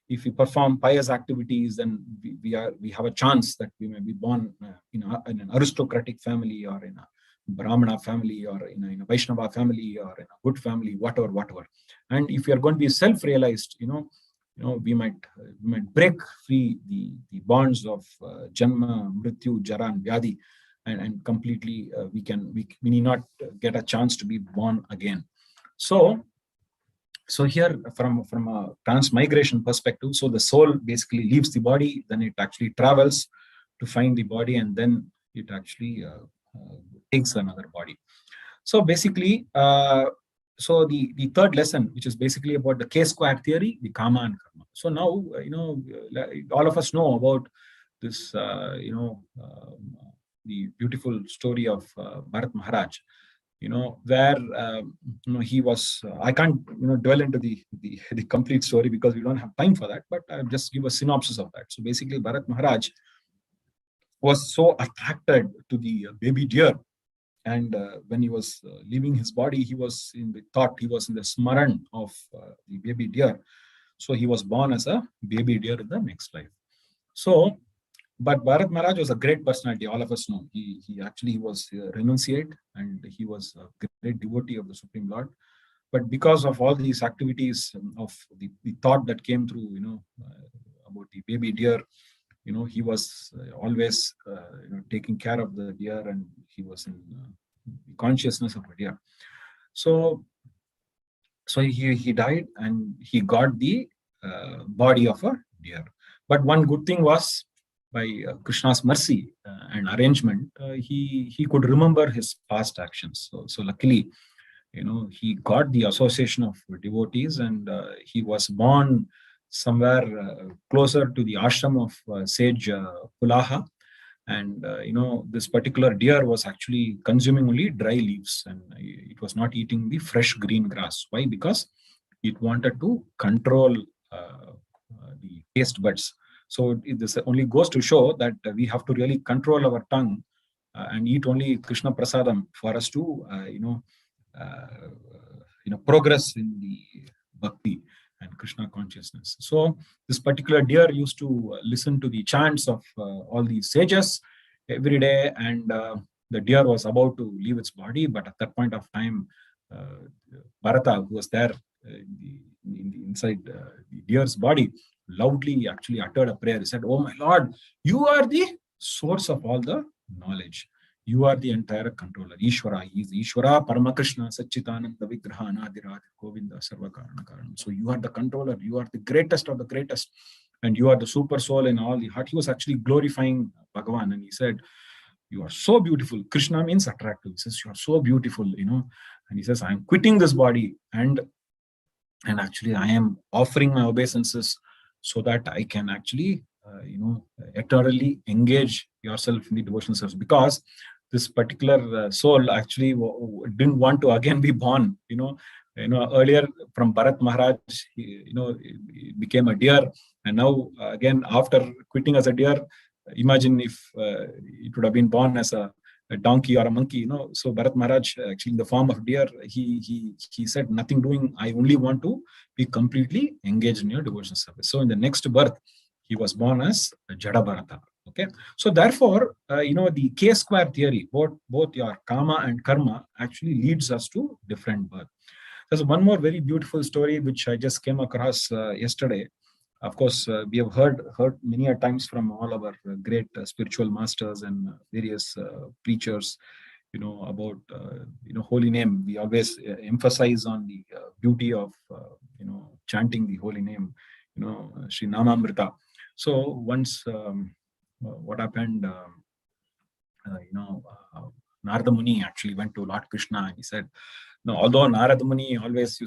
If we perform pious activities, then we have a chance that we may be born in an aristocratic family, or in a Brahmana family, or in a Vaishnava family, or in a good family, whatever. And if we are going to be self-realized, we might break free the bonds of Janma, Mrityu, Jara, and Vyadi, and completely we need not get a chance to be born again. So here, from a transmigration perspective, so the soul basically leaves the body, then it actually travels to find the body, and then it actually takes another body. So basically, So the third lesson, which is basically about the K-square theory, the karma and karma. So now, all of us know about this, the beautiful story of Bharat Maharaj, where he was. I can't dwell into the complete story because we don't have time for that. But I'll just give a synopsis of that. So basically, Bharat Maharaj was so attracted to the baby deer, and when he was leaving his body, he was in the smaran of the baby deer. So he was born as a baby deer in the next life. So, but Bharat Maharaj was a great personality. All of us know he actually was renunciate, and he was a great devotee of the Supreme Lord. But because of all these activities of the thought that came through, about the baby deer, he was always taking care of the deer, and he was in consciousness of a deer. So he died, and he got the body of a deer. But one good thing was, by Krishna's mercy and arrangement, he could remember his past actions. So luckily, he got the association of devotees, and he was born somewhere closer to the ashram of sage Pulaha. And this particular deer was actually consuming only dry leaves, and it was not eating the fresh green grass. Why? Because it wanted to control the taste buds. So this only goes to show that we have to really control our tongue and eat only Krishna prasadam for us to progress in the bhakti and Krishna consciousness. So this particular deer used to listen to the chants of all these sages every day, and the deer was about to leave its body. But at that point of time, Bharata, who was there inside the deer's body, loudly actually uttered a prayer. He said, "Oh my Lord, you are the source of all the knowledge. You are the entire controller. Ishvara, he is Ishvara, Paramakrishna, Satchitananda, Vigraha, Anadirad, Govinda, Sarvakarana Karanam. So you are the controller. You are the greatest of the greatest. And you are the super soul in all the heart." He was actually glorifying Bhagavan. And he said, "You are so beautiful." Krishna means attractive. He says, "You are so beautiful, And he says, "I am quitting this body. And actually, I am offering my obeisances so that I can actually, eternally engage yourself in the devotional service." Because this particular soul actually didn't want to again be born. Earlier from Bharat Maharaj, he became a deer, and now again after quitting as a deer, imagine if it would have been born as a donkey or a monkey. So Bharat Maharaj, actually in the form of deer, he said, "Nothing doing. I only want to be completely engaged in your devotional service." So in the next birth, he was born as Jada Bharata. Okay, so therefore, the K-square theory, both your karma and karma, actually leads us to different birth. There's one more very beautiful story which I just came across yesterday. Of course, we have heard many a times from all our great spiritual masters and various preachers, about holy name. We always emphasize on the beauty of chanting the holy name, Sri Namamrita. So once what happened, Narada Muni actually went to Lord Krishna, and he said, "No, although Narada Muni always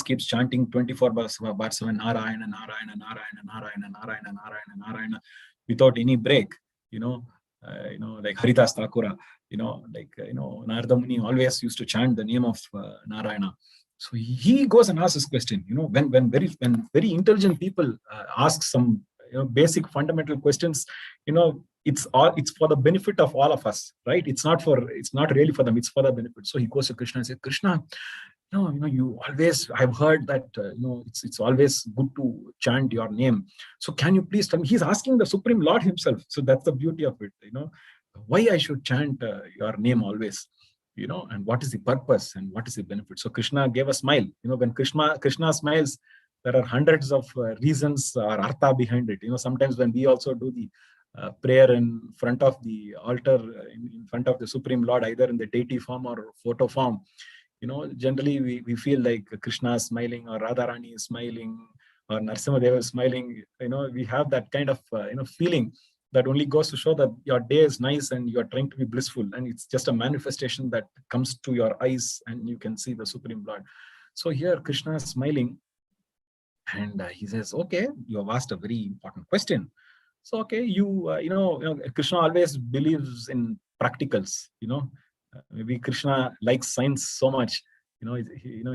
keeps chanting 24 bars 7, Narayana, Narayana, Narayana, Narayana, Narayana, Narayana, Narayana, without any break, like Haridas Thakura, Narada Muni always used to chant the name of Narayana." So he goes and asks this question. When very intelligent people ask some basic fundamental questions, it's for the benefit of all of us, right? It's not really for them, it's for the benefit. So he goes to Krishna and says, "Krishna, you always, I've heard that it's always good to chant your name. So can you please tell me?" He's asking the Supreme Lord himself. So that's the beauty of it, why I should chant your name always, and what is the purpose and what is the benefit. So Krishna gave a smile. When Krishna smiles, there are hundreds of reasons or artha behind it. Sometimes when we also do the prayer in front of the altar, in front of the Supreme Lord, either in the deity form or photo form, generally we feel like Krishna is smiling, or Radharani is smiling, or Narasimha Deva is smiling. We have that kind of feeling. that only goes to show that your day is nice and you are trying to be blissful, and it's just a manifestation that comes to your eyes and you can see the Supreme Lord. So here Krishna is smiling, and he says, okay, you have asked a very important question. So, okay, Krishna always believes in practicals, maybe Krishna likes science so much,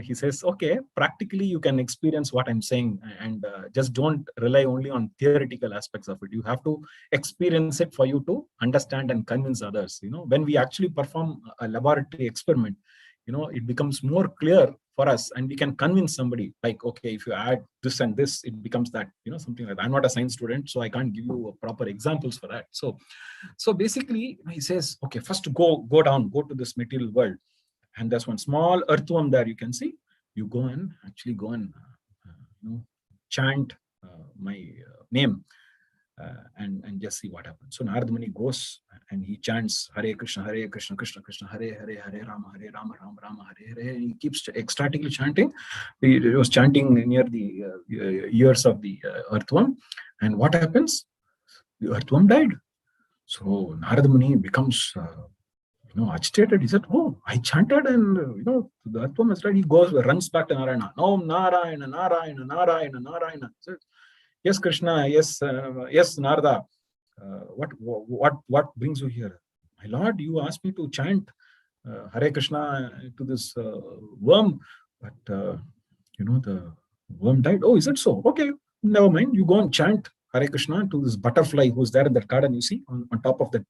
he says, okay, practically you can experience what I'm saying, and just don't rely only on theoretical aspects of it. You have to experience it for you to understand and convince others. When we actually perform a laboratory experiment, it becomes more clear for us, and we can convince somebody, like, okay, if you add this and this, it becomes that, something like that. I'm not a science student, so I can't give you proper examples for that. So basically he says, okay, first go to this material world, and there's one small earthworm there, you can see. You go and chant my name, and just see what happens. So Narada Muni goes and he chants Hare Krishna, Krishna Krishna, Hare Hare, Hare Rama, Rama Rama, Hare Hare. And he keeps ecstatically chanting. He was chanting near the ears of the earthworm. And what happens? The earthworm died. So Narada Muni becomes agitated. He said, oh, I chanted, and the earthworm is died. He runs back to Narayana. Om Narayana, Narayana, Narayana, Narayana. Yes, Krishna. Yes, Narada. What brings you here? My Lord, you asked me to chant Hare Krishna to this worm, but the worm died. Oh, is it so? Okay, never mind. You go and chant Hare Krishna to this butterfly who's there in that garden. You see on top of that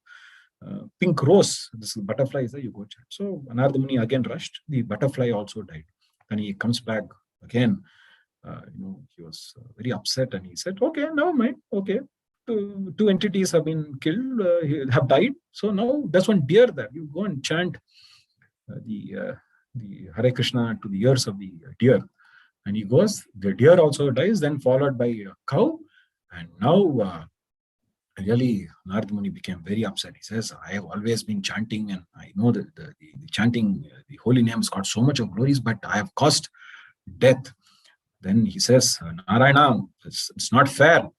pink rose. This butterfly is there. You go chant. So Narada Muni again rushed. The butterfly also died, and he comes back again. He was very upset, and he said, okay, never mind. Okay, two entities have been killed, have died. So now there's one deer there. You go and chant the Hare Krishna to the ears of the deer. And he goes, the deer also dies, then followed by a cow. And now really Narada Muni became very upset. He says, I have always been chanting, and I know that the chanting, the holy name has got so much of glories, but I have caused death. Then he says, Narayana, it's not fair.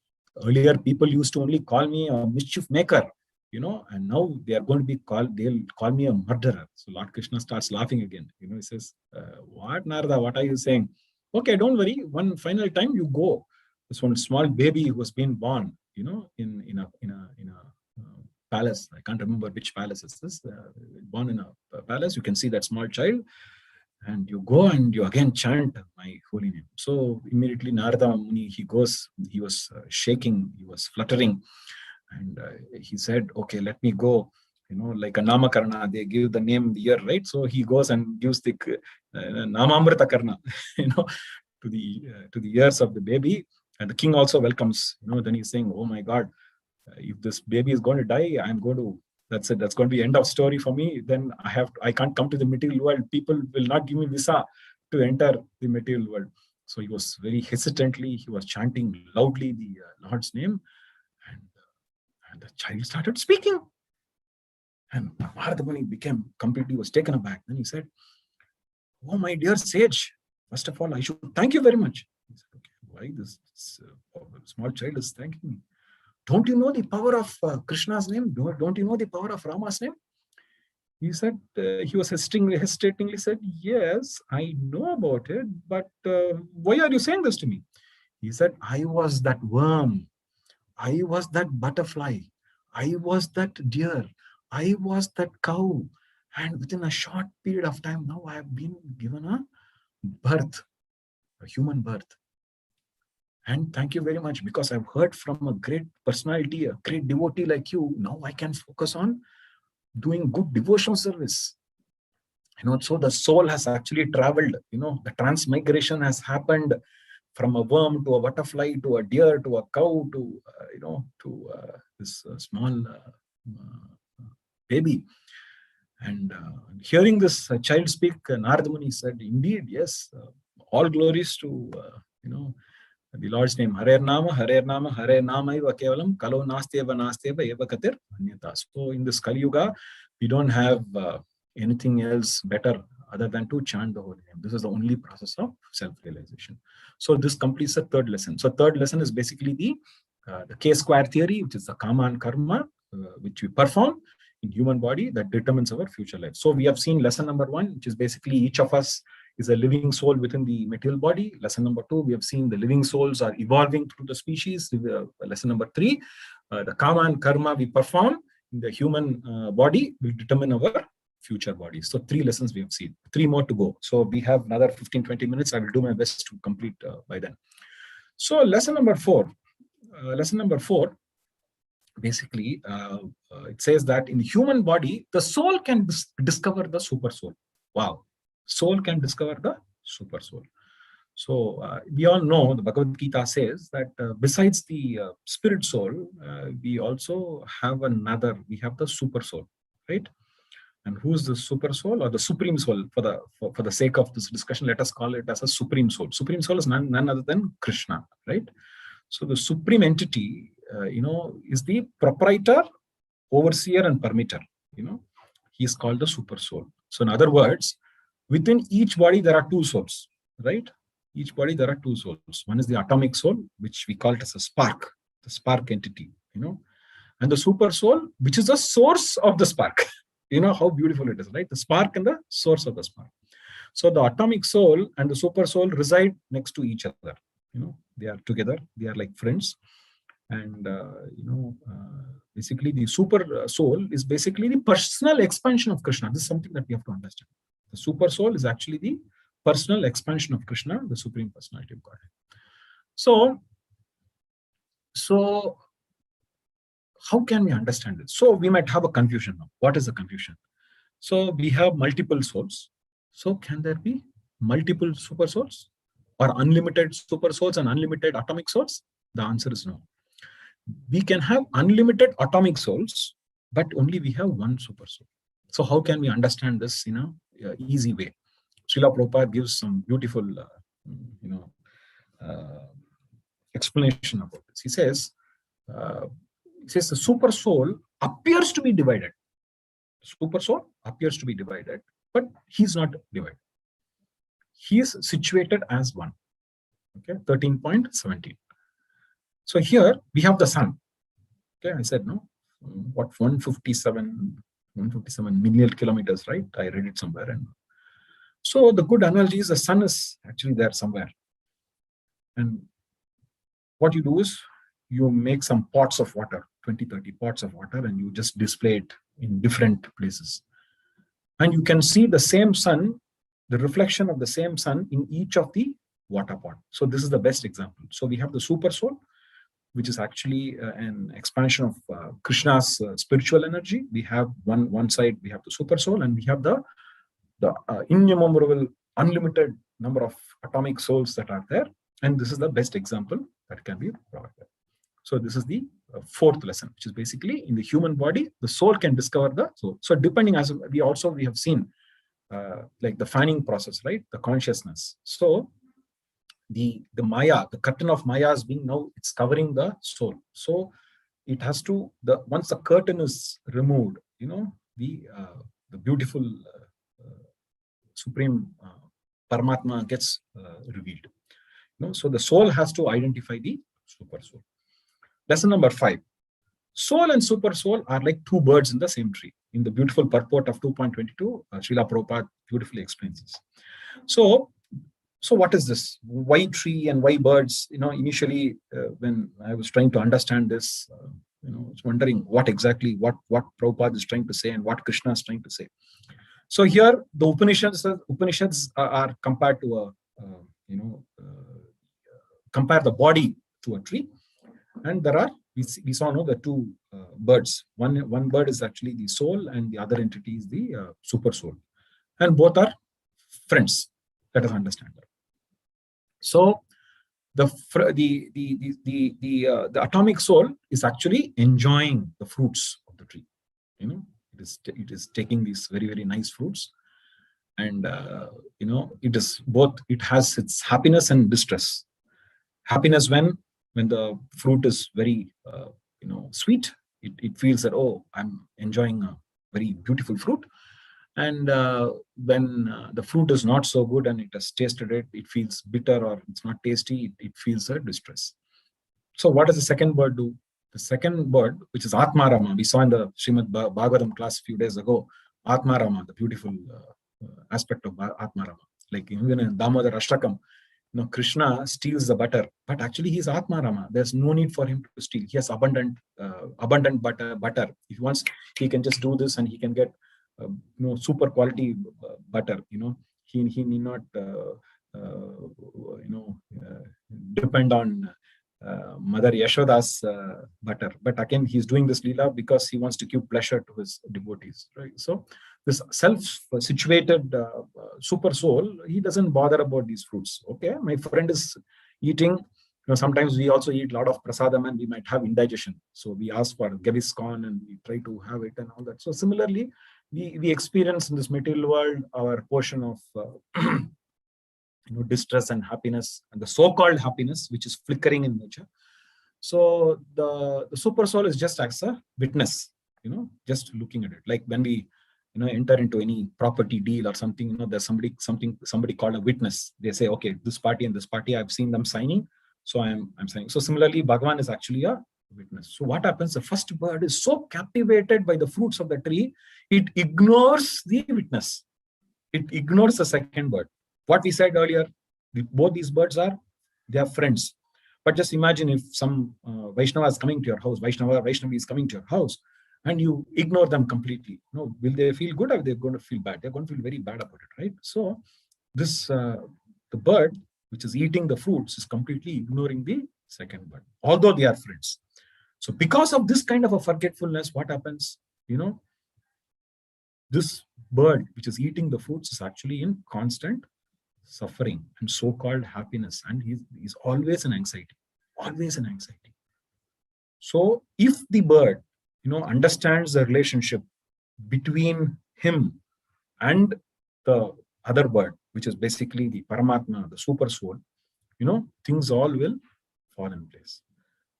Earlier, people used to only call me a mischief maker, and now they'll call me a murderer. So Lord Krishna starts laughing again. He says, what, Narada, what are you saying? Okay, don't worry. One final time you go. This one small baby who was being born, in a palace. I can't remember which palace is this. Born in a palace. You can see that small child. And you go and you again chant my holy name. So immediately Narada Muni, he goes, he was shaking, he was fluttering. And he said, okay, let me go, like a Namakarna, they give the name the year, right? So he goes and gives the Namamrita Karna, to the ears of the baby. And the king also welcomes, then he's saying, oh my God, if this baby is going to die, I'm going to, that's it. That's going to be end of story for me. Then I can't come to the material world. People will not give me visa to enter the material world. So he was very hesitantly, he was chanting loudly the Lord's name, and the child started speaking. And Narada Muni was taken aback. Then he said, oh, my dear sage, first of all, I should thank you very much. He said, okay, why this small child is thanking me? Don't you know the power of Krishna's name? Don't you know the power of Rama's name? He said, he was hesitatingly said, yes, I know about it, but why are you saying this to me? He said, I was that worm. I was that butterfly. I was that deer. I was that cow. And within a short period of time, now I have been given a birth, a human birth. And thank you very much, because I've heard from a great personality, a great devotee like you. Now I can focus on doing good devotional service. So the soul has actually traveled, the transmigration has happened from a worm to a butterfly to a deer to a cow to, this small baby. And hearing this child speak, Narada Muni said, indeed, yes, all glories to, the Lord's name, Hare Nama, Hare Nama, Hare Nama eva kevalam, kalo nasteva eva katir anyata. So in this Kali Yuga, we don't have anything else better other than to chant the holy name. This is the only process of self-realization. So this completes the third lesson. So third lesson is basically the the K-square theory, which is the karma and karma, which we perform in human body that determines our future life. So we have seen lesson number 1, which is basically each of us is a living soul within the material body. Lesson number 2, we have seen the living souls are evolving through the species. Lesson number 3, the karma and karma we perform in the human body will determine our future bodies. So 3 lessons we have seen, 3 more to go. So we have another 15-20 minutes. I will do my best to complete by then. So lesson number 4, basically it says that in the human body, the soul can discover the super soul. Wow. Soul can discover the super soul. So we all know the Bhagavad Gita says that besides the spirit soul, we also have we have the super soul, right? And who's the super soul or the supreme soul? For the sake of this discussion, let us call it as a supreme soul. Supreme soul is none other than Krishna, right? So the supreme entity, is the proprietor, overseer, and permitter. He is called the super soul. So in other words, within each body there are 2 souls, right? Each body there are 2 souls. One is the atomic soul, which we call it as a spark, the spark entity, and the super soul, which is the source of the spark. How beautiful it is, right? The spark and the source of the spark. So the atomic soul and the super soul reside next to each other. They are together. They are like friends. And, basically the super soul is basically the personal expansion of Krishna. This is something that we have to understand. The super soul is actually the personal expansion of Krishna, the Supreme Personality of Godhead. So how can we understand this? So we might have a confusion now. What is the confusion? So we have multiple souls. So can there be multiple super souls or unlimited super souls and unlimited atomic souls? The answer is no. We can have unlimited atomic souls, but only we have one super soul. So how can we understand this in a easy way? Srila Prabhupada gives some beautiful, explanation about this. He says the super soul appears to be divided. Super soul appears to be divided, but he's not divided. He is situated as one. Okay, 13.17. So here we have the sun. Okay, I said no. What 157 million kilometers, right? I read it somewhere. And so the good analogy is the sun is actually there somewhere. And what you do is you make some pots of water, 20-30 pots of water, and you just display it in different places. And you can see the same sun, the reflection of the same sun in each of the water pot. So this is the best example. So we have the super soul, which is actually an expansion of Krishna's spiritual energy. We have one side, we have the super soul, and we have the innumerable, unlimited number of atomic souls that are there. And this is the best example that can be provided. So this is the 4th lesson, which is basically in the human body, the soul can discover the soul. So depending, as we have seen, like the fanning process, right? The consciousness. So the Maya, the curtain of Maya is being now, it's covering the soul. So it has to, once the curtain is removed, the beautiful supreme Paramatma gets revealed. So the soul has to identify the super soul. Lesson number 5. Soul and super soul are like 2 birds in the same tree. In the beautiful purport of 2.22, Srila Prabhupada beautifully explains this. So what is this? Why tree and why birds? Initially when I was trying to understand this, I was wondering what Prabhupada is trying to say and what Krishna is trying to say. So here the Upanishads are compared to compare the body to a tree, and there are we saw the 2 birds. One bird is actually the soul, and the other entity is the super soul, and both are friends. Let us understand that. So the atomic soul is actually enjoying the fruits of the tree. It is taking these very, very nice fruits, and it is both. It has its happiness and distress. Happiness when the fruit is very sweet, it feels that, oh, I'm enjoying a very beautiful fruit. And when the fruit is not so good and it has tasted it, it feels bitter or it's not tasty, it feels a distress. So what does the second bird do? The second bird, which is Atma Rama, we saw in the Srimad Bhagavatam class a few days ago, Atma Rama, the beautiful aspect of Atma Rama. Like even in Damodar Ashtakam, Krishna steals the butter, but actually he's Atma Rama. There's no need for him to steal. He has abundant butter. If he wants, he can just do this and he can get super quality butter. He need not depend on Mother Yashoda's butter. But again, he's doing this lila because he wants to give pleasure to his devotees, right? So this self-situated super soul, he doesn't bother about these fruits. Okay, my friend is eating. Sometimes we also eat a lot of prasadam and we might have indigestion. So we ask for Gaviscon and we try to have it and all that. So similarly, we experience in this material world our portion of distress and happiness, and the so-called happiness, which is flickering in nature. So the super soul is just as a witness, just looking at it. Like when we enter into any property deal or something, there's somebody called a witness. They say, okay, this party and this party, I've seen them signing, so I'm signing. So similarly, Bhagavan is actually a witness. So what happens? The first bird is so captivated by the fruits of the tree, it ignores the witness. It ignores the second bird. What we said earlier, both these birds they are friends. But just imagine if some Vaishnava is coming to your house, Vaishnavi is coming to your house, and you ignore them completely. Will they feel good or are they going to feel bad? They're going to feel very bad about it, right? So this the bird which is eating the fruits is completely ignoring the second bird, although they are friends. So because of this kind of a forgetfulness, what happens? This bird which is eating the fruits is actually in constant suffering and so-called happiness, and he's always in anxiety. So if the bird understands the relationship between him and the other bird, which is basically the Paramatma, the super soul, things all will fall in place.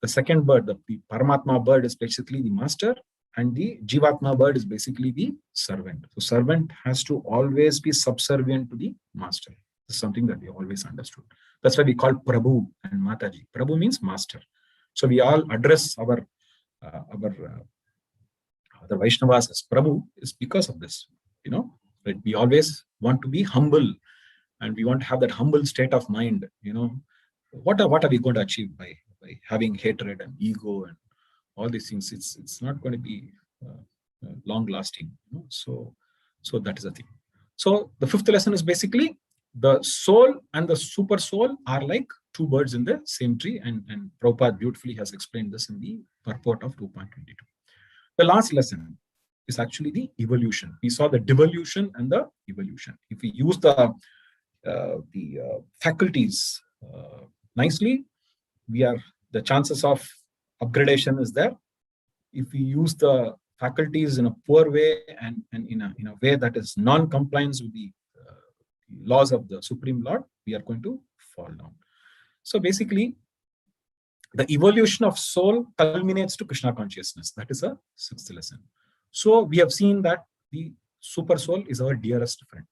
The second bird, the Paramatma bird, is basically the master, and the Jivatma bird is basically the servant. So servant has to always be subservient to the master. This is something that we always understood. That's why we call Prabhu and Mataji. Prabhu means master. So we all address our Vaishnavas as Prabhu is because of this. Right? We always want to be humble, and we want to have that humble state of mind. What are we going to achieve by having hatred and ego and all these things? It's not going to be long lasting. So that is the thing. So the fifth lesson is basically the soul and the super soul are like two birds in the same tree, and Prabhupada beautifully has explained this in the purport of 2.22. The last lesson is actually the evolution. We saw the devolution and the evolution. If we use the faculties nicely, the chances of upgradation is there. If we use the faculties in a poor way and in a way that is non-compliance with the laws of the Supreme Lord, we are going to fall down. So basically, the evolution of soul culminates to Krishna consciousness. That is a sixth lesson. So we have seen that the super soul is our dearest friend,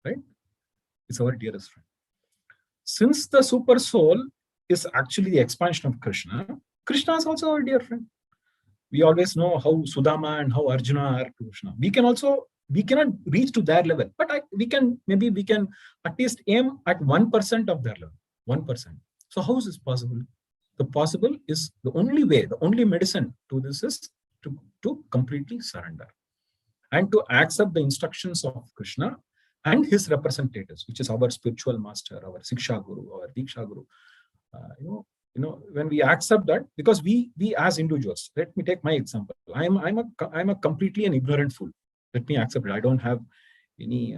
right? It's our dearest friend. Since the super soul is actually the expansion of Krishna, Krishna is also our dear friend. We always know how Sudama and how Arjuna are to Krishna. We cannot reach to their level, but we can at least aim at 1% of their level. 1%. So how is this possible? The possible is the only way, the only medicine to this is to completely surrender and to accept the instructions of Krishna and his representatives, which is our spiritual master, our Siksha Guru, our Diksha Guru. When we accept that, because we as individuals, let me take my example. I'm a completely an ignorant fool. Let me accept it. I don't have any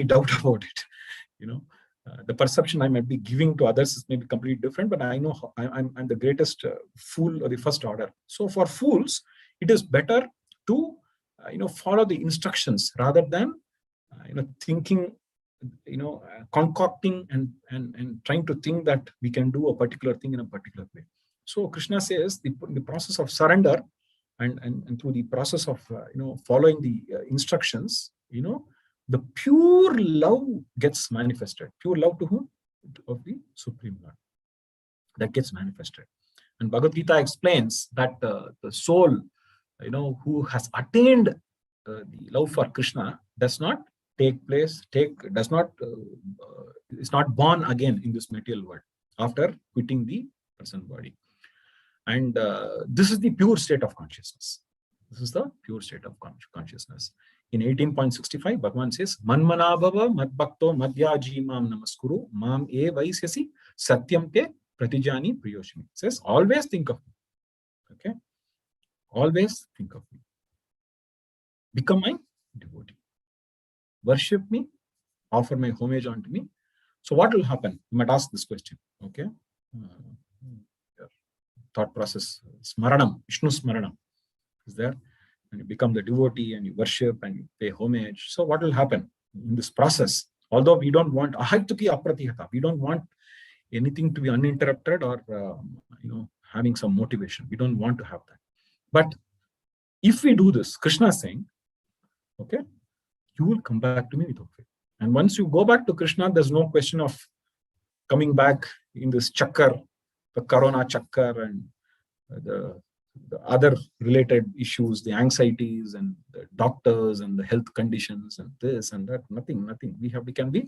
doubt about it. The perception I might be giving to others is maybe completely different, but I know I'm the greatest fool of the first order. So for fools, it is better to follow the instructions rather than thinking, concocting and trying to think that we can do a particular thing in a particular way. So Krishna says the process of surrender and through the process of following the instructions, the pure love gets manifested. Pure love to whom? Of the Supreme Lord. that gets manifested. And Bhagavad Gita explains that the soul, who has attained the love for Krishna does not is not born again in this material world after quitting the present body. And this is the pure state of consciousness. This is the pure state of consciousness. In 18.65, Bhagavan says, Manmana bhava madbhakto madhyaji mam namaskuru mam e vaisyasi satyam te pratijani priyoshmi. Says, always think of me. Okay? Always think of me. Become my devotee. Worship me. Offer my homage unto me. So what will happen? You might ask this question. Okay? Thought process. Smaranam. Vishnu Smaranam is there. And you become the devotee and you worship and you pay homage. So what will happen in this process? Although we don't want ahaytuki apratihata, we don't want anything to be uninterrupted or having some motivation. We don't want to have that. But if we do this, Krishna is saying, okay, you will come back to me without fail. And once you go back to Krishna, there's no question of coming back in this chakkar, the Corona chakkar and the other related issues, the anxieties and the doctors and the health conditions and this and that. Nothing. We can be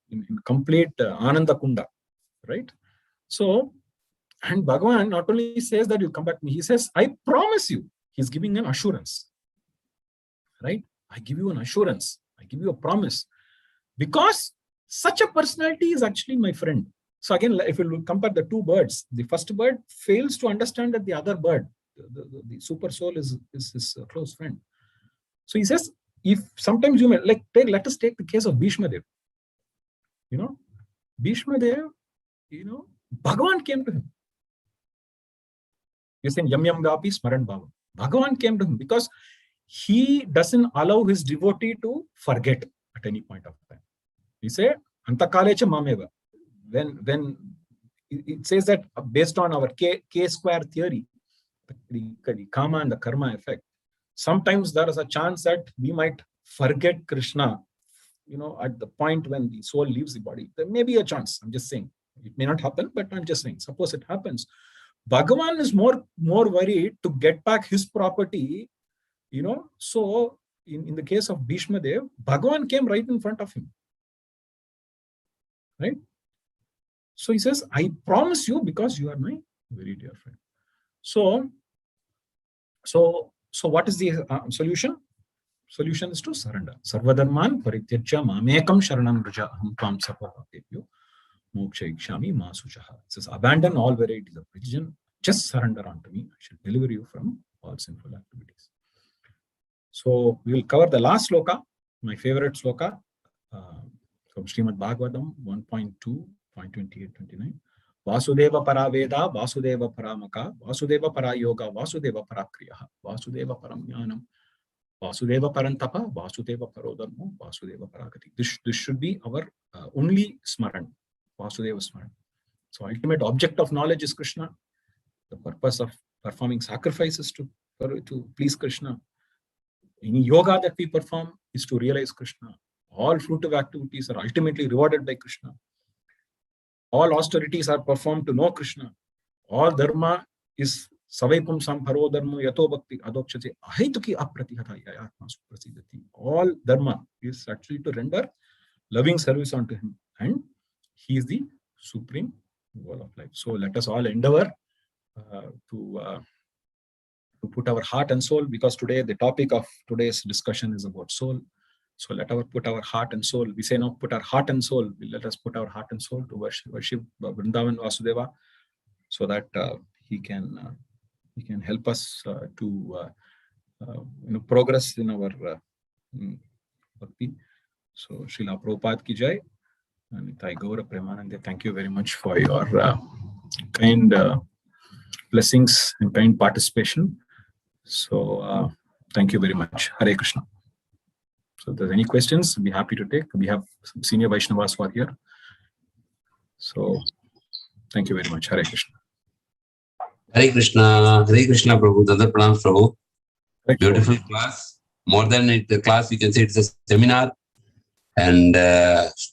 in complete Ananda Kunda, right? So, and Bhagavan not only says that you'll come back to me, he says, I promise you. He's giving an assurance, right? I give you an assurance. I give you a promise. Because such a personality is actually my friend. So again, if you compare the two birds, the first bird fails to understand that the other bird, the super soul is his close friend. So he says, if sometimes you may, let us take the case of Bhishma Dev. Bhishma Dev, Bhagavan came to him. You're saying, Yam Yam Gapi Smaran Bhava. Bhagavan came to him because he doesn't allow his devotee to forget at any point of time. He said, Antakalecha Mameva. When it says that based on our K-square theory, the karma and the karma effect, sometimes there is a chance that we might forget Krishna, at the point when the soul leaves the body. There may be a chance. I'm just saying. It may not happen, but I'm just saying, suppose it happens. Bhagavan is more worried to get back his property, So in the case of Bhishma Dev, Bhagavan came right in front of him. Right? So he says, I promise you because you are my very dear friend. So what is the solution? Solution is to surrender. Sarvadharman parityajya mamekam sharanam raja aham tvam sarvabhakebhyo moksha ikshami ma suchaha. It says, abandon all varieties of religion. Just surrender unto me. I shall deliver you from all sinful activities. So we will cover the last sloka, my favorite sloka, from Srimad Bhagavatam 1.2.28-29. Vasudeva para Veda, Vasudeva para Maka, Vasudeva para Yoga, Vasudeva para Kriya, Vasudeva param Jnanam, Vasudeva parantapa, Vasudeva parodharmo, Vasudeva paragati. This should be our only smaran, Vasudeva smaran. So ultimate object of knowledge is Krishna. The purpose of performing sacrifices to please Krishna. Any yoga that we perform is to realize Krishna. All fruitive activities are ultimately rewarded by Krishna. All austerities are performed to know Krishna. All dharma is Savaipum Samparo Dharma Yato Bhakti Adokshate Ahituki Apratihata Yayatma Suprasidati. All dharma is actually to render loving service unto him. And he is the supreme goal of life. So let us all endeavor to put our heart and soul, because today the topic of today's discussion is about soul. So let us put our heart and soul. We say no, put our heart and soul. Let us put our heart and soul to worship Vrindavan Vasudeva, so that he can help us to progress in our bhakti. So Srila Prabhupada ki jai. And Nitai Gaura Premanande, thank you very much for your kind blessings and kind participation. So thank you very much. Hare Krishna. So if there's any questions, I'll be happy to take. We have some senior Vaishnavas who are here. So thank you very much. Hare Krishna. Hare Krishna. Hare Krishna, Prabhu. Dada Pranam, Prabhu. Beautiful class. More than the class, you can say it's a seminar. And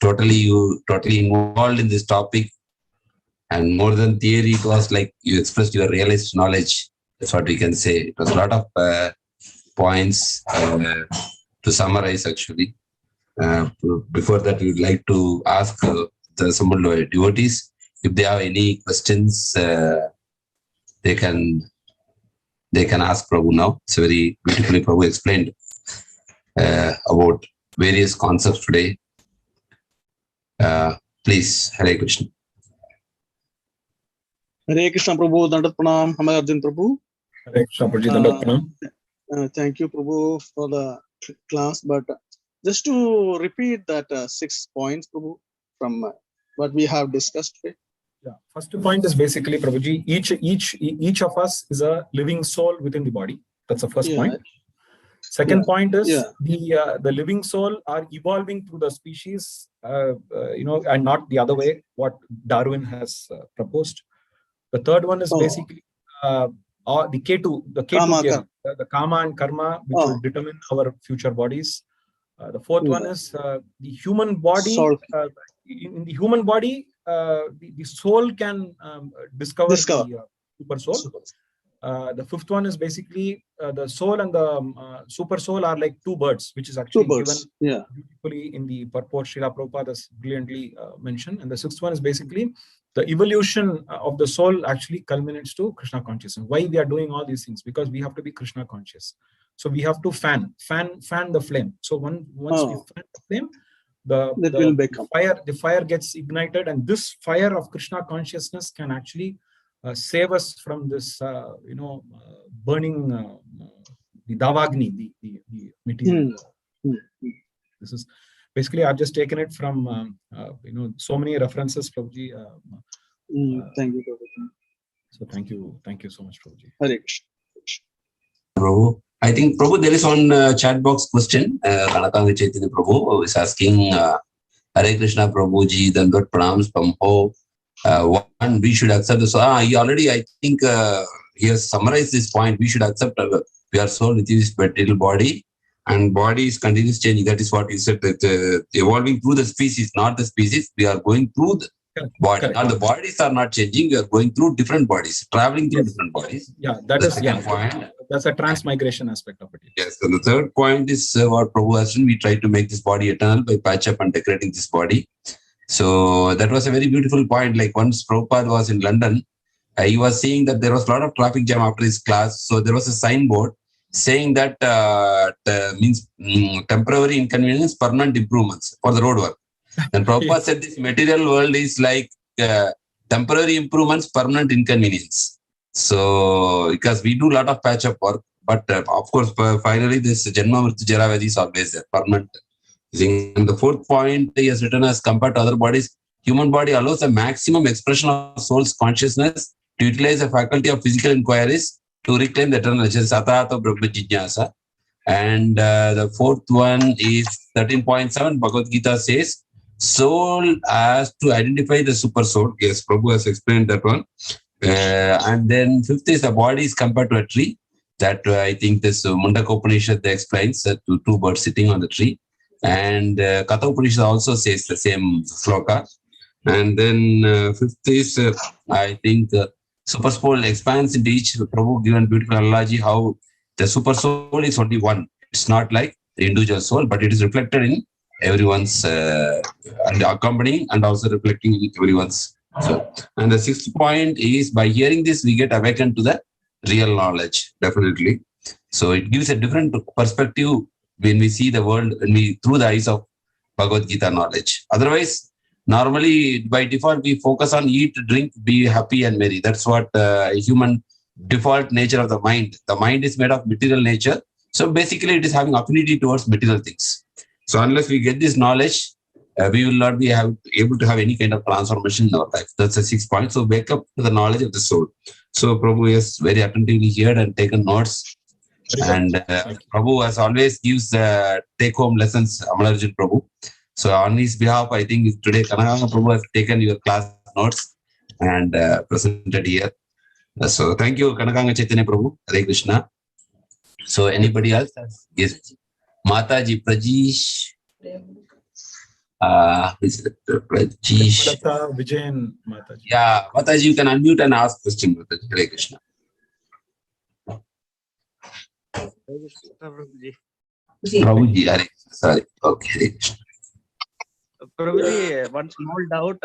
totally involved in this topic. And more than theory, it was like you expressed your realized knowledge. That's what we can say. It was a lot of points to summarize, actually. Before that, we would like to ask some devotees if they have any questions. They can ask Prabhu now. It's very beautifully Prabhu explained about various concepts today. Please, Hare Krishna. Hare Krishna Prabhu, Dandat Pranam, Amala Arjun Prabhu. Hare Krishna Prabhuji, Dandat Pranam. Thank you Prabhu for the class, but just to repeat that 6 points Prabhu from what we have discussed today. Yeah. First point is basically, Prabhuji, each of us is a living soul within the body. That's the first point. Second point is the living soul are evolving through the species, and not the other way, what Darwin has proposed. The third one is basically the K2 theory, the karma and karma, which will determine our future bodies. The fourth one is the human body. In the human body, the soul can discover the super soul. The fifth one is basically the soul and the super soul are like two birds, which is actually given beautifully in the purport. Srila Prabhupada has brilliantly mentioned. And the sixth one is basically the evolution of the soul actually culminates to Krishna consciousness. Why we are doing all these things? Because we have to be Krishna conscious. So we have to fan the flame. So once we fan the flame, the fire gets ignited, and this fire of Krishna consciousness can actually save us from this, burning the Davagni, the material. This is basically, I've just taken it from so many references, Prabhuji. Thank you, Prabhuji. So thank you so much, Prabhuji. Hare Krishna. Prabhu, I think Prabhu, there is one chat box question. Kanakanga Chaitanya Prabhu is asking, Hare Krishna Prabhuji, Dandat Pranams Pamho. One, we should accept this. He already, I think, he has summarized this point. We should accept we are soul with this material body, and body is continuous changing. That is what you said, that evolving through the species, not the species. We are going through the body. Now the bodies are not changing. We are going through different bodies, traveling through different bodies. Yeah, that is point. That's a transmigration aspect of it. Yes, and the third point is what Prabhu has done. We try to make this body eternal by patch up and decorating this body. So that was a very beautiful point. Like once Prabhupada was in London, he was saying that there was a lot of traffic jam after his class. So there was a signboard saying that means temporary inconvenience, permanent improvements for the road work. And Prabhupada said this material world is like temporary improvements, permanent inconvenience. So because we do a lot of patch-up work, but of course, finally this Janma Mrityu Jara Vyadhi is always there, permanent. And the fourth point he has written as compared to other bodies, human body allows a maximum expression of soul's consciousness to utilize the faculty of physical inquiries to reclaim the eternal nature, Satata Brahma Jinyasa. And the fourth one is 13.7. Bhagavad Gita says, soul has to identify the super soul. Yes, Prabhu has explained that one. And then fifth is the body is compared to a tree. That I think this Mundaka Upanishad explains to two birds sitting on the tree. And Katha Upanishad also says the same sloka. And then fifth is, I think, super soul expands into each. Prabhu given beautiful analogy how the super soul is only one. It's not like the individual soul, but it is reflected in everyone's and accompanying and also reflecting in everyone's. So, and the sixth point is by hearing this, we get awakened to the real knowledge, definitely. So it gives a different perspective when we see the world through the eyes of Bhagavad Gita knowledge. Otherwise, normally by default, we focus on eat, drink, be happy and merry. That's what human default nature of the mind. The mind is made of material nature. So basically it is having affinity towards material things. So unless we get this knowledge, we will not be able to have any kind of transformation in our life. That's the 6th point. So wake up to the knowledge of the soul. So Prabhu has very attentively heard and taken notes. And Prabhu as always gives take-home lessons, Amala Arjun Prabhu. So on his behalf, I think today Kanakanga Prabhu has taken your class notes and presented here. So thank you, Kanakanga Chaitanya Prabhu. Hare Krishna. So anybody else? Yes. Mataji Prajesh. Rajesh. Vijayan Mataji. Yeah, Mataji, you can unmute and ask question, Mataji. Hare Krishna. Prabhuji, Hare Krishna. Sorry. Okay, Hare Krishna. Prabhuji, one small doubt.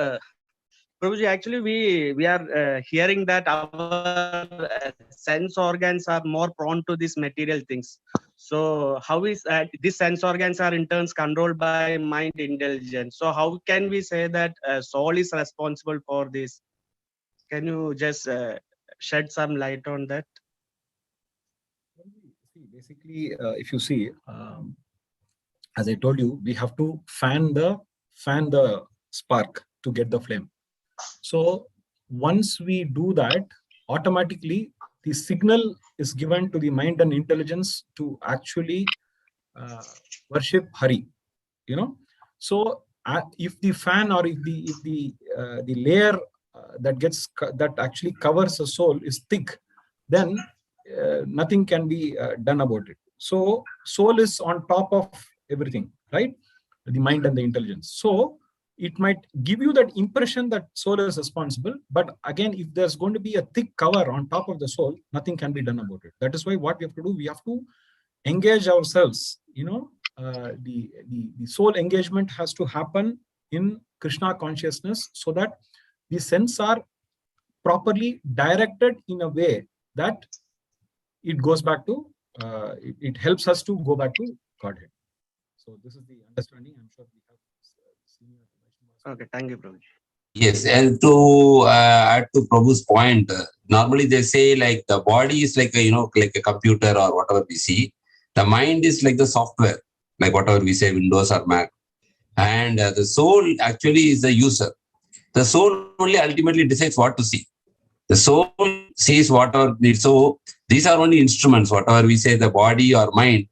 Prabhuji, actually, we are hearing that our sense organs are more prone to these material things. So, how is these sense organs are in turns controlled by mind intelligence? So, how can we say that soul is responsible for this? Can you just shed some light on that? Basically, if you see, as I told you, we have to fan the spark to get the flame. So once we do that, automatically the signal is given to the mind and intelligence to actually worship Hari. So if the fan or if the layer that actually covers the soul is thick, then nothing can be done about it. So soul is on top of everything, right? The mind and the intelligence. So it might give you that impression that soul is responsible, but again, if there's going to be a thick cover on top of the soul, nothing can be done about it. That is why what we have to do, we have to engage ourselves. The soul engagement has to happen in Krishna consciousness, so that the sense are properly directed in a way that it goes back to, it helps us to go back to Godhead. So this is the understanding. I'm sure we have seen. Okay, thank you, Prabhuji. Yes, and to add to Prabhu's point, normally they say like the body is like a, like a computer or whatever we see. The mind is like the software, like whatever we say, Windows or Mac. And the soul actually is the user. The soul only ultimately decides what to see. The soul sees whatever needs. So these are only instruments, whatever we say, the body or mind.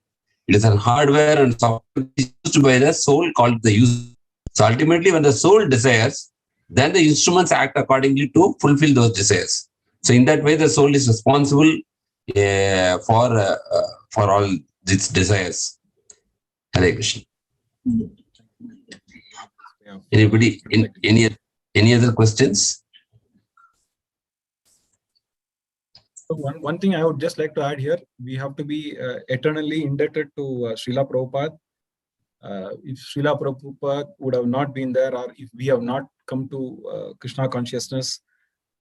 It is a hardware and software used by the soul called the user. So ultimately, when the soul desires, then the instruments act accordingly to fulfill those desires. So in that way, the soul is responsible for all its desires. Hare Krishna. Anybody? Any other questions? So one thing I would just like to add here, we have to be eternally indebted to Srila Prabhupada. If Srila Prabhupada would have not been there, or if we have not come to Krishna consciousness,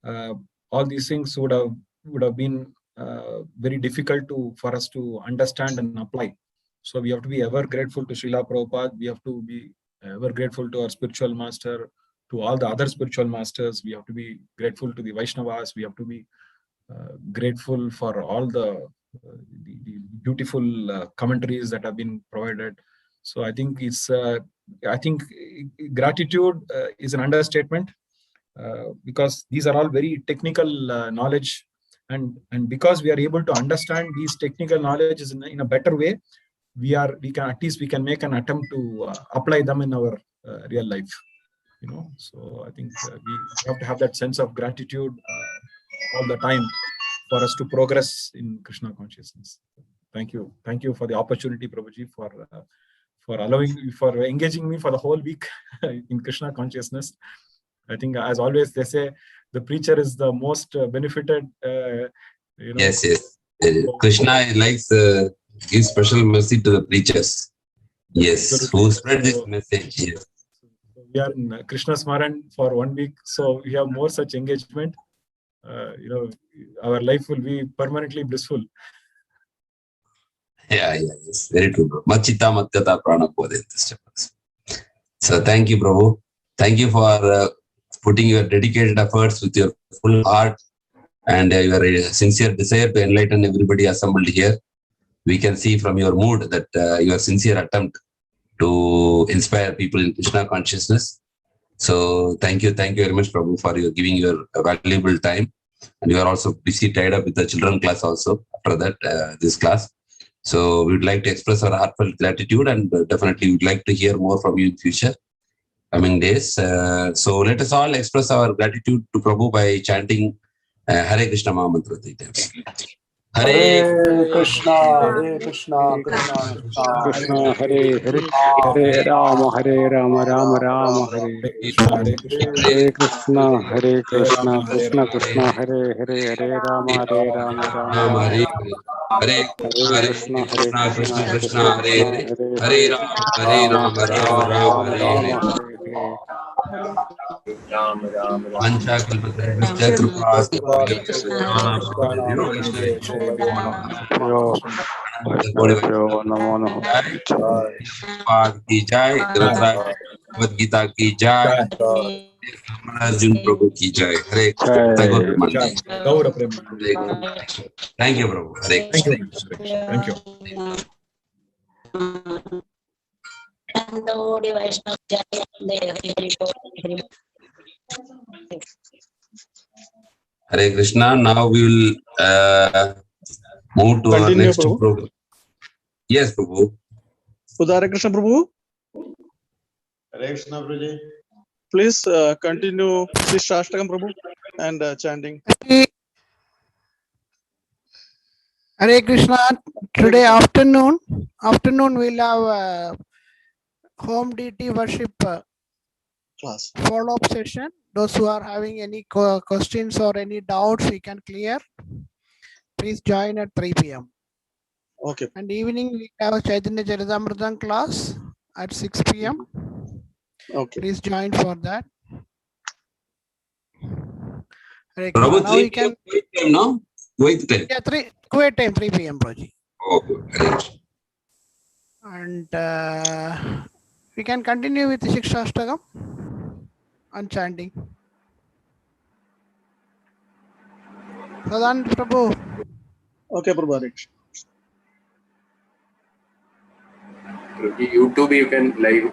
all these things would have been very difficult for us to understand and apply. So we have to be ever grateful to Srila Prabhupada. We have to be ever grateful to our spiritual master, to all the other spiritual masters. We have to be grateful to the Vaishnavas. We have to be grateful for all the beautiful commentaries that have been provided. So I think gratitude is an understatement, because these are all very technical knowledge, and because we are able to understand these technical knowledges in a better way, we can make an attempt to apply them in our real life. So I think we have to have that sense of gratitude all the time for us to progress in Krishna consciousness. Thank you for the opportunity, Prabhuji, for engaging me for the whole week in Krishna consciousness. I think, as always, they say the preacher is the most benefited. Yes. Krishna likes give special mercy to the preachers. Yes, who spread this message. Yes. We are in Krishna Smaran for 1 week, so we have more such engagement. Our life will be permanently blissful. Yeah, yes, very true, bro. Machita Matyata Prana Pode. So thank you, Prabhu. Thank you for putting your dedicated efforts with your full heart and your sincere desire to enlighten everybody assembled here. We can see from your mood that your sincere attempt to inspire people in Krishna consciousness. So thank you very much, Prabhu, for your giving your valuable time. And you are also busy tied up with the children class also after that, this class. So we would like to express our heartfelt gratitude, and definitely we would like to hear more from you in future coming days. So let us all express our gratitude to Prabhu by chanting Hare Krishna Maha Mantra 3 times. Hare Krishna, Hare Krishna, Krishna Krishna, Hare Hare, Hare Rama, Rama Rama, Hare Hare Krishna, Hare Krishna, Krishna Krishna, Hare Hare, Hare Rama, Rama Rama, Rama, Hare Hare Hare Krishna, Hare Krishna, Krishna, Krishna Krishna Krishna, Krishna, Hare Hare Hare, Hare, Hare Rama Rama, Rama Rama, Rama, Rama Hare Hare. Rama, Hare Hare, Rama Rama Rama. Vancha kalpatarubhishya kripa Vaishnavyo Namo Namo. पाद की जय, भगवद गीता की जय, अमला अर्जुन प्रभु की जय। हरे Jai Gaura Prema. Thank you Prabhu. Hare Thank you. Thank you. Hare Krishna. Now we will move to our Continue, next Prabhu. program. Yes, Prabhu. Hare Krishna, Prabhu. Hare Krishna, Prabhuji. Please continue Shashtakam, Prabhu, and chanting. Hare Krishna. Today afternoon we'll have home deity worship Class. follow-up session. Those who are having any questions or any doubts we can clear, please join at 3 p.m. Okay. And evening we have Chaitanya Charitamrita class at 6 p.m. Okay. Please join for that. Hare Krishna. Prabhu, Now we can Kuwait time, no? Kuwait time. yeah 3 Kuwait time 3 p.m. Proji. Okay. Hare Krishna. And we can continue with Shikshastakam and chanting. Pradhan Prabhu. Okay, Prabhu. Hare Krishna. YouTube you can live